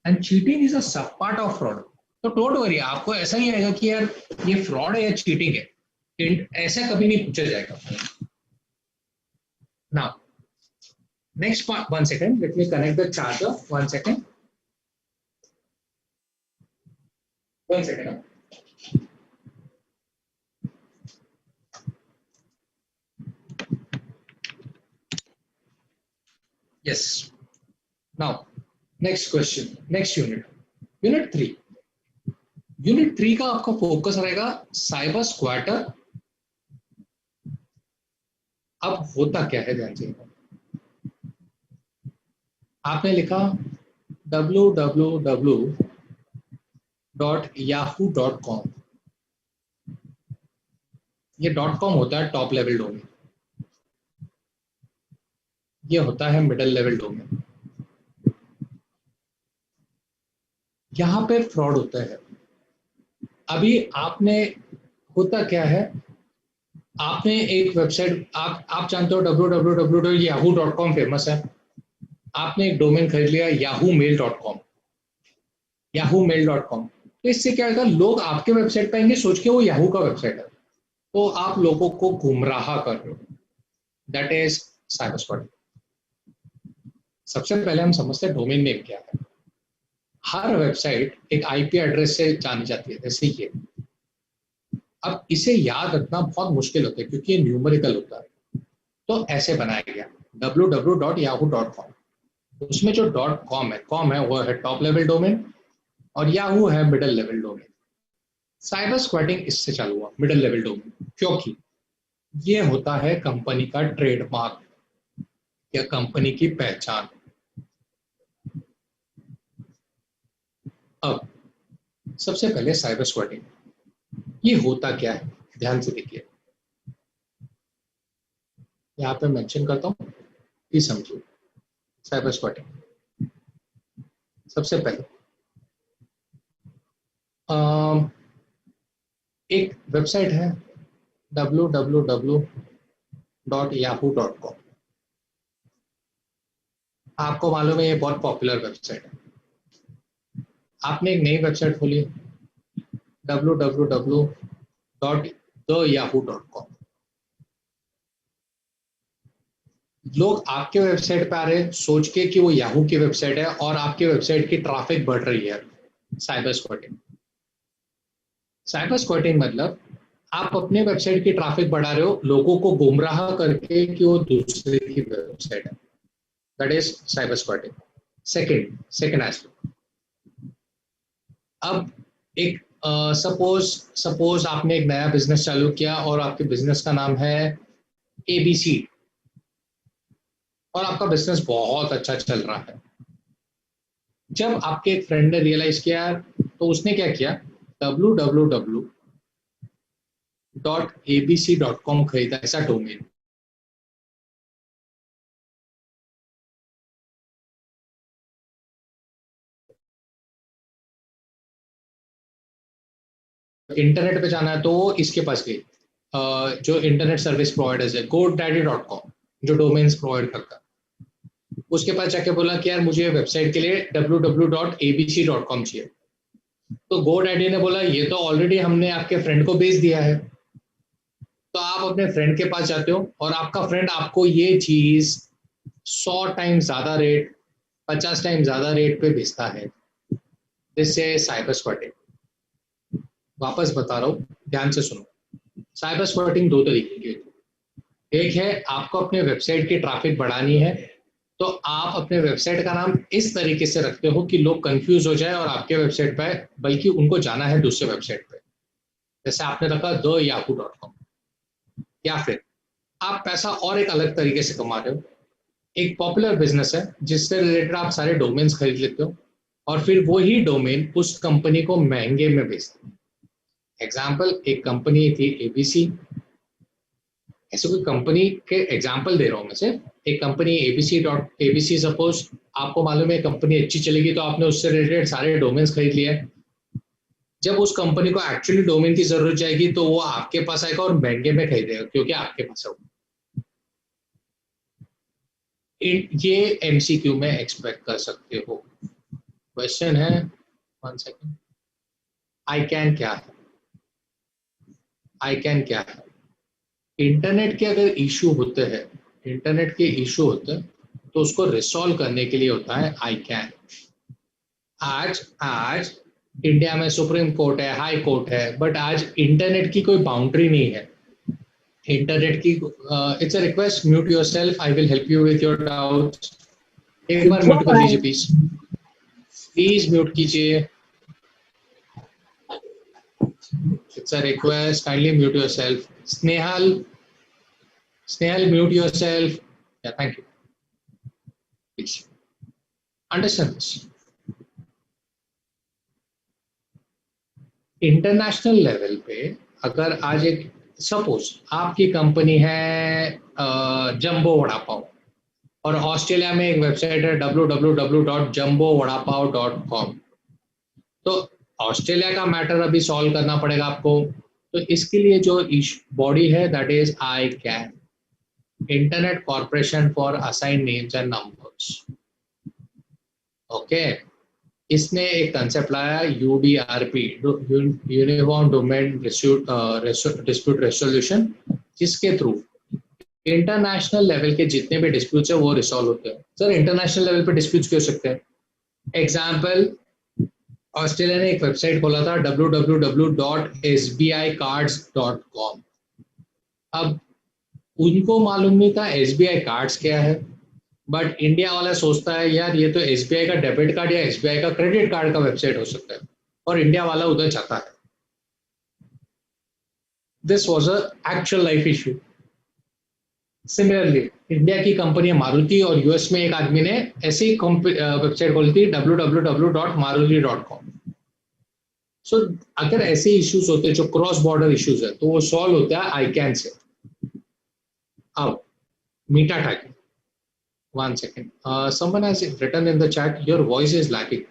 एंड चीटिंग इज अ सब पार्ट ऑफ फ्रॉड। तो डोंट वरी, आपको ऐसा नहीं आएगा कि यार ये फ्रॉड है या चीटिंग है, ऐसा कभी नहीं पूछा जाएगा। Now next part, 1 second, let me connect the charger, 1 second, 1 second. Yes, now next question, next unit 3 का आपका फोकस रहेगा साइबर स्क्वाटर। अब होता क्या है, ध्यान से आपने लिखा www.yahoo.com। ये .com होता है टॉप लेवल डोमेन, ये होता है मिडिल लेवल डोमेन। यहां पे फ्रॉड होता है। अभी आपने, होता क्या है, आपने एक वेबसाइट, आप जानते हो www.yahoo.com फेमस है, आपने एक डोमेन खरीद लिया yahoomail.com। तो इससे क्या होगा, लोग आपके वेबसाइट पे आएंगे सोच के वो याहू का वेबसाइट है, तो आप लोगों को गुमराह कर रहे हो। That is cyber squatting. सबसे पहले हम समझते हैं डोमेन नेम क्या है। हर वेबसाइट एक आईपी एड्रेस से जानी जाती है, जैसे ये। अब इसे याद रखना बहुत मुश्किल होता है क्योंकि ये न्यूमेरिकल होता है, तो ऐसे बनाया गया www.yahoo.com। उसमें जो .com है वो है टॉप लेवल डोमेन, और याहू है middle level domain. Cyber squatting इससे चालू हुआ, मिडिल लेवल डोमेन, क्योंकि ये होता है कंपनी का ट्रेडमार्क या कंपनी की पहचान। अब सबसे पहले साइबर स्क्वैटिंग, ये होता क्या है, ध्यान से देखिए, यहाँ पे मेंशन करता हूँ, ये समझो। साइबर स्क्वैटिंग सबसे पहले एक वेबसाइट है www.yahoo.com। आपको मालूम है ये बहुत पॉपुलर वेबसाइट है। आपने एक नई वेबसाइट खोली www.theyahoo.com। लोग आपके वेबसाइट पे आ रहे हैं सोच के कि वो याहू की वेबसाइट है और आपके वेबसाइट की ट्रैफिक बढ़ रही है। साइबर स्क्वैटिंग, साइबर स्क्वैटिंग मतलब आप अपने वेबसाइट की ट्रैफिक बढ़ा रहे हो लोगों को गुमराह करके कि वो दूसरे की वेबसाइट है। That is cyber squatting. Second aspect, अब एक सपोज आपने एक नया बिजनेस चालू किया और आपके बिजनेस का नाम है ABC और आपका बिजनेस बहुत अच्छा चल रहा है। जब आपके एक फ्रेंड ने रियलाइज किया तो उसने क्या किया, www.abc.com खरीदा, ऐसा डोमेन। इंटरनेट पे जाना है तो वो इसके पास गई, जो इंटरनेट सर्विस प्रोवाइडर्स है, GoDaddy.com जो डोमेन्स प्रोवाइड करता है, उसके पास जाके बोला कि यार मुझे वेबसाइट के लिए www.abc.com चाहिए। तो GoDaddy ने बोला ये तो ऑलरेडी हमने आपके फ्रेंड को बेच दिया है। तो आप अपने फ्रेंड के पास जाते हो और आपका फ्रेंड आपको ये चीज 100 टाइम ज्यादा रेट, 50 टाइम ज्यादा रेट पे बेचता है। जिससे साइबर स्क्वैटिंग, वापस बता रहा हूँ, ध्यान से सुनो। साइबर स्क्वैटिंग दो तरीके की, एक है आपको अपने वेबसाइट की ट्रैफिक बढ़ानी है तो आप अपने वेबसाइट का नाम इस तरीके से रखते हो कि लोग कंफ्यूज हो जाए और आपके वेबसाइट पे, बल्कि उनको जाना है दूसरे वेबसाइट पे। जैसे आपने रखा theyahoo.com। या फिर आप पैसा और एक अलग तरीके से कमा रहे हो, एक पॉपुलर बिजनेस है जिससे रिलेटेड आप सारे डोमेन्स खरीद लेते हो और फिर वही डोमेन उस कंपनी को महंगे में बेचते हो। एग्जाम्पल, एक कंपनी थी ABC, ऐसे कोई कंपनी के एग्जाम्पल दे रहा हूँ मैं सिर्फ। एक कंपनी ABC सपोज, आपको मालूम है कंपनी अच्छी चलेगी तो आपने उससे रिलेटेड सारे डोमेन्स खरीद लिए। जब उस कंपनी को एक्चुअली डोमेन की जरूरत जाएगी तो वो आपके पास आएगा और महंगे में खरीदेगा क्योंकि आपके पास होगा। ये MCQ में एक्सपेक्ट कर सकते हो। क्वेश्चन है, 1 सेकेंड, आई कैन क्या है? आई कैन क्या है? इंटरनेट के अगर इशू होते हैं, इंटरनेट के इशू होते हैं तो उसको रिसॉल्व करने के लिए होता है आई कैन। आज इंडिया में सुप्रीम कोर्ट है, हाई कोर्ट है, बट आज इंटरनेट की कोई बाउंड्री नहीं है। इंटरनेट की it's a request, mute yourself, I will help you with your doubts. एक बार म्यूट कर लीजिए प्लीज म्यूट कीजिए। It's a request, kindly mute yourself. Snehal, mute yourself. Yeah, thank you. Please understand this. International level पे अगर आज एक, सपोज आपकी कंपनी है जंबो वड़ा पाव और ऑस्ट्रेलिया में एक वेबसाइट है www.jumboVadapav.com। तो ऑस्ट्रेलिया का मैटर अभी सॉल्व करना पड़ेगा आपको। तो इसके लिए जो बॉडी है that is I can, internet corporation for assign names and numbers. Okay, इसने एक कंसेप्ट लाया UDRP, uniform domain dispute resolution, जिसके थ्रू इंटरनेशनल लेवल के जितने भी डिस्प्यूट्स है वो रिसॉल्व होते हैं। सर इंटरनेशनल लेवल पे डिस्प्यूट्स क्यों हो सकते हैं? एग्जाम्पल, ऑस्ट्रेलिया ने एक वेबसाइट खोला था www.sbicards.com। अब उनको मालूम नहीं था SBI कार्ड्स क्या है, बट इंडिया वाला सोचता है यार ये तो SBI का डेबिट कार्ड या SBI का क्रेडिट कार्ड का वेबसाइट हो सकता है। और इंडिया वाला उधर जाता है. This was a actual life issue. Similarly India की कंपनी मारुति और यूएस में एक आदमी ने ऐसी वेबसाइट खोली थी www.maruti.com. सो अगर ऐसे इश्यूज होते हैं जो क्रॉस बॉर्डर इश्यूज है तो वो सॉल्व होता है ICANN से. अब मीटा tagging. 1 second. Someone has written in the chat, your voice is lacking.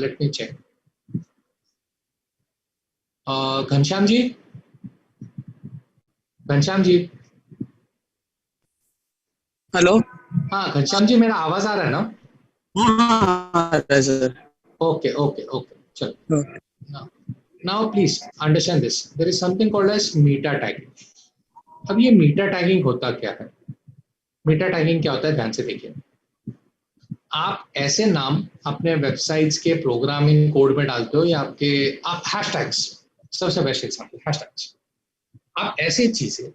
Let me check. Ghanshyam ji, hello. हाँ घनश्याम जी, मेरा आवाज आ रहा है ना? हाँ सर. ओके, चलो. Now please understand this. There is something called as meta tagging. अब ये मीटा टैगिंग होता क्या है? मीटा टैगिंग क्या होता है, ध्यान से देखिए. आप ऐसे नाम अपने वेबसाइट्स के प्रोग्रामिंग कोड में डालते हो या आप हैशटैग्स, सबसे बेस्ट एग्जांपल हैशटैग्स. आप ऐसी चीजें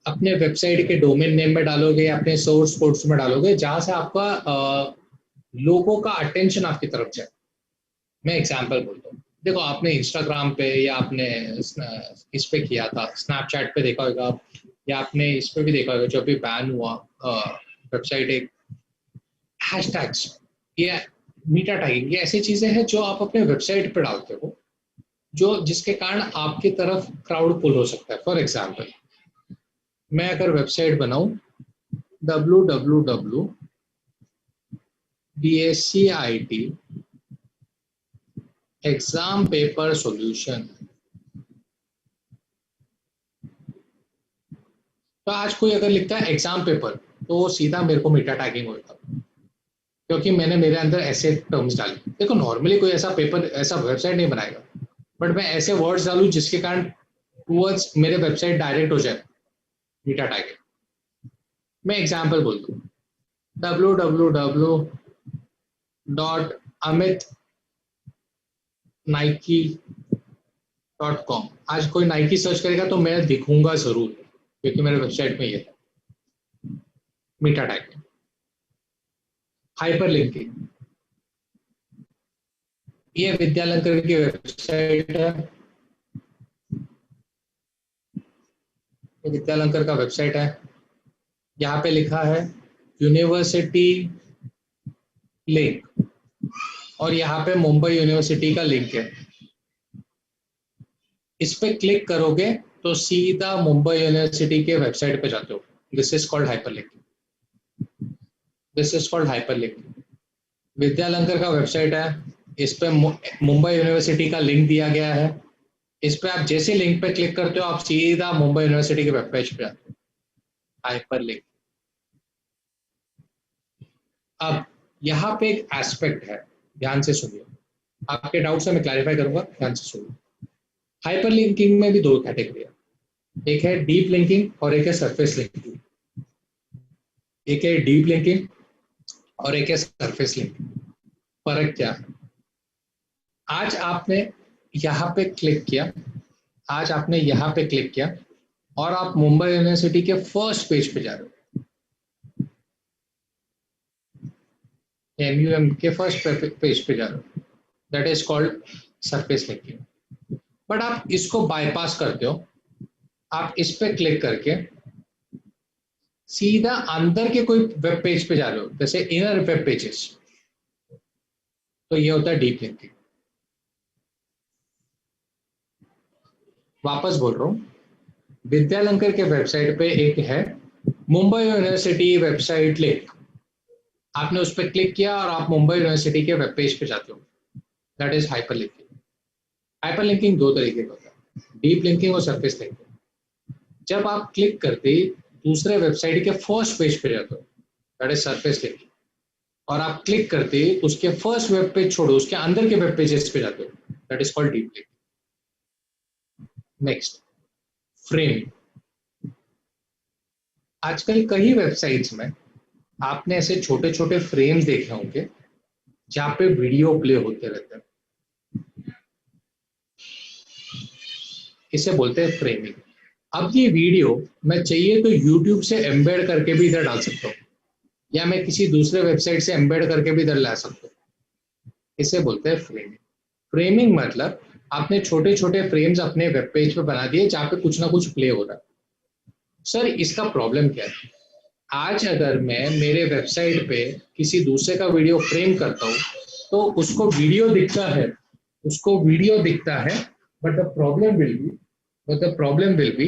अपने वेबसाइट के डोमेन नेम में डालोगे या अपने सोर्स कोड्स में डालोगे जहां से आपका लोगों का अटेंशन आपकी तरफ जाए. मैं एग्जांपल बोलता हूँ. देखो, आपने इंस्टाग्राम पे या आपने इस पे किया था, स्नैपचैट पे देखा होगा या आपने इस पे भी देखा होगा, जो अभी बैन हुआ वेबसाइट, एक हैशटैग्स या मीटा टैगिंग. ये ऐसी चीजें हैं जो आप अपने वेबसाइट पे डालते हो जो जिसके कारण आपकी तरफ क्राउड पुल हो सकता है. फॉर एग्जांपल, मैं अगर वेबसाइट बनाऊं www.bscit एग्जाम पेपर सॉल्यूशन, तो आज कोई अगर लिखता है एग्जाम पेपर तो सीधा मेरे को मीटा टैगिंग होगा क्योंकि मैंने मेरे अंदर ऐसे टर्म्स डाले. देखो, नॉर्मली कोई ऐसा पेपर, ऐसा वेबसाइट नहीं बनाएगा, बट मैं ऐसे वर्ड्स डालूं जिसके कारण टूवर्ड्स मेरे वेबसाइट डायरेक्ट हो जाए, मीटा टैगिंग. मैं एग्जाम्पल बोल दूं www.nike.com. आज कोई नाइकी सर्च करेगा तो मैं दिखूंगा जरूर क्योंकि मेरे वेबसाइट में ये है. मीटा टैगिंग. हाइपर लिंकिंग, ये विद्यालंकर की वेबसाइट है. ये विद्यालंकर का वेबसाइट है. यहाँ पे लिखा है यूनिवर्सिटी लिंक और यहाँ पे मुंबई यूनिवर्सिटी का लिंक है. इस पे क्लिक करोगे तो सीधा मुंबई यूनिवर्सिटी के वेबसाइट पे जाते हो. This is called hyperlinking. Vidyalankar का वेबसाइट है, इस पे मुंबई यूनिवर्सिटी का लिंक दिया गया है. इस पे आप जैसे लिंक पे क्लिक करते हो आप सीधा मुंबई यूनिवर्सिटी के वेब पेज पे आते हो. हाइपरलिंक. अब यहाँ पे एक एस्पेक्ट है, ध्यान से सुनिए. आपके डाउट्स मैं क्लैरिफाई करूंगा, ध्यान से सुनिए. हाइपरलिंकिंग में भी दो कैटेगरी है. एक है डीप लिंकिंग और एक है सरफेस लिंकिंग. एक है डीप लिंकिंग और एक है सरफेस लिंकिंग. फर्क क्या है? आज आपने यहाँ पे क्लिक किया, और आप मुंबई यूनिवर्सिटी के फर्स्ट पेज पे जा रहे हो, MUM के फर्स्ट पेज पे जा रहे हो. That is called surface linking. But आप इसको बाईपास करते हो. आप इस पे क्लिक करके सीधा अंदर के कोई वेब पेज पे जा रहे हो, जैसे इनर वेब पेजेस, तो ये होता है डीप लिंकिंग. वापस बोल रहा हूं, विद्यालंकर के वेबसाइट पे एक है मुंबई यूनिवर्सिटी वेबसाइट लिंक. आपने उस पर क्लिक किया और आप मुंबई यूनिवर्सिटी के वेब पेज पे जाते हो. That is hyperlinking. हाइपरलिंकिंग दो तरीके का होता है, डीप लिंकिंग और सरफेस लिंकिंग. जब आप क्लिक करते दूसरे वेबसाइट के फर्स्ट पेज पे जाते हो, दैट इज सरफेस लिंकिंग. और आप क्लिक करते उसके फर्स्ट वेब पेज छोड़ो, उसके अंदर के वेब पेजेस पे जाते हो, that is called deep linking. Next, frame. आजकल कई वेबसाइट्स में आपने ऐसे छोटे छोटे फ्रेम्स देखे होंगे जहां पे वीडियो प्ले होते रहते हैं. इसे बोलते हैं फ्रेमिंग. अब ये वीडियो मैं चाहिए तो YouTube से एम्बेड करके भी इधर डाल सकता हूँ, या मैं किसी दूसरे वेबसाइट से एम्बेड करके भी इधर ला सकता हूँ. इसे बोलते हैं फ्रेमिंग। फ्रेमिंग मतलब आपने छोटे छोटे फ्रेम्स अपने वेब पेज पे बना दिए जहाँ पे कुछ ना कुछ प्ले हो रहा है। सर इसका प्रॉब्लम क्या है? आज अगर मैं मेरे वेबसाइट पे किसी दूसरे का वीडियो फ्रेम करता हूँ तो उसको वीडियो दिखता है, but the problem will be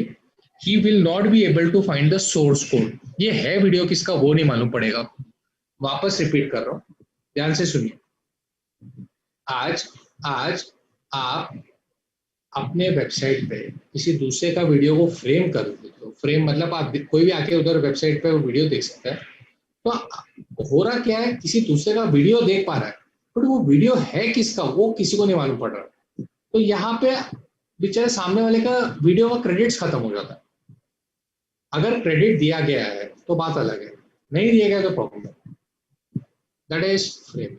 he will not be able to find the source code. ये है वीडियो किसका वो नहीं मालूम पड़ेगा। वापस रिपीट कर रहा हूँ, ध्यान से सुनिए। आज आप अपने वेबसाइट पे किसी दूसरे का वीडियो को फ्रेम कर देते हो। फ्रेम मतलब आप कोई भी आके उधर वेबसाइट पे वो वीडियो देख सकता है। तो हो रहा क्या है, किसी दूसरे का वीडियो देख पा रहा है बट वो वीडियो है किसका वो किसी को नहीं मालूम पड़ रहा। तो यहाँ पे बेचारे सामने वाले का वीडियो का क्रेडिट्स खत्म हो जाता है। अगर क्रेडिट दिया गया है तो बात अलग है, नहीं दिया गया तो प्रॉब्लम है। That is frame.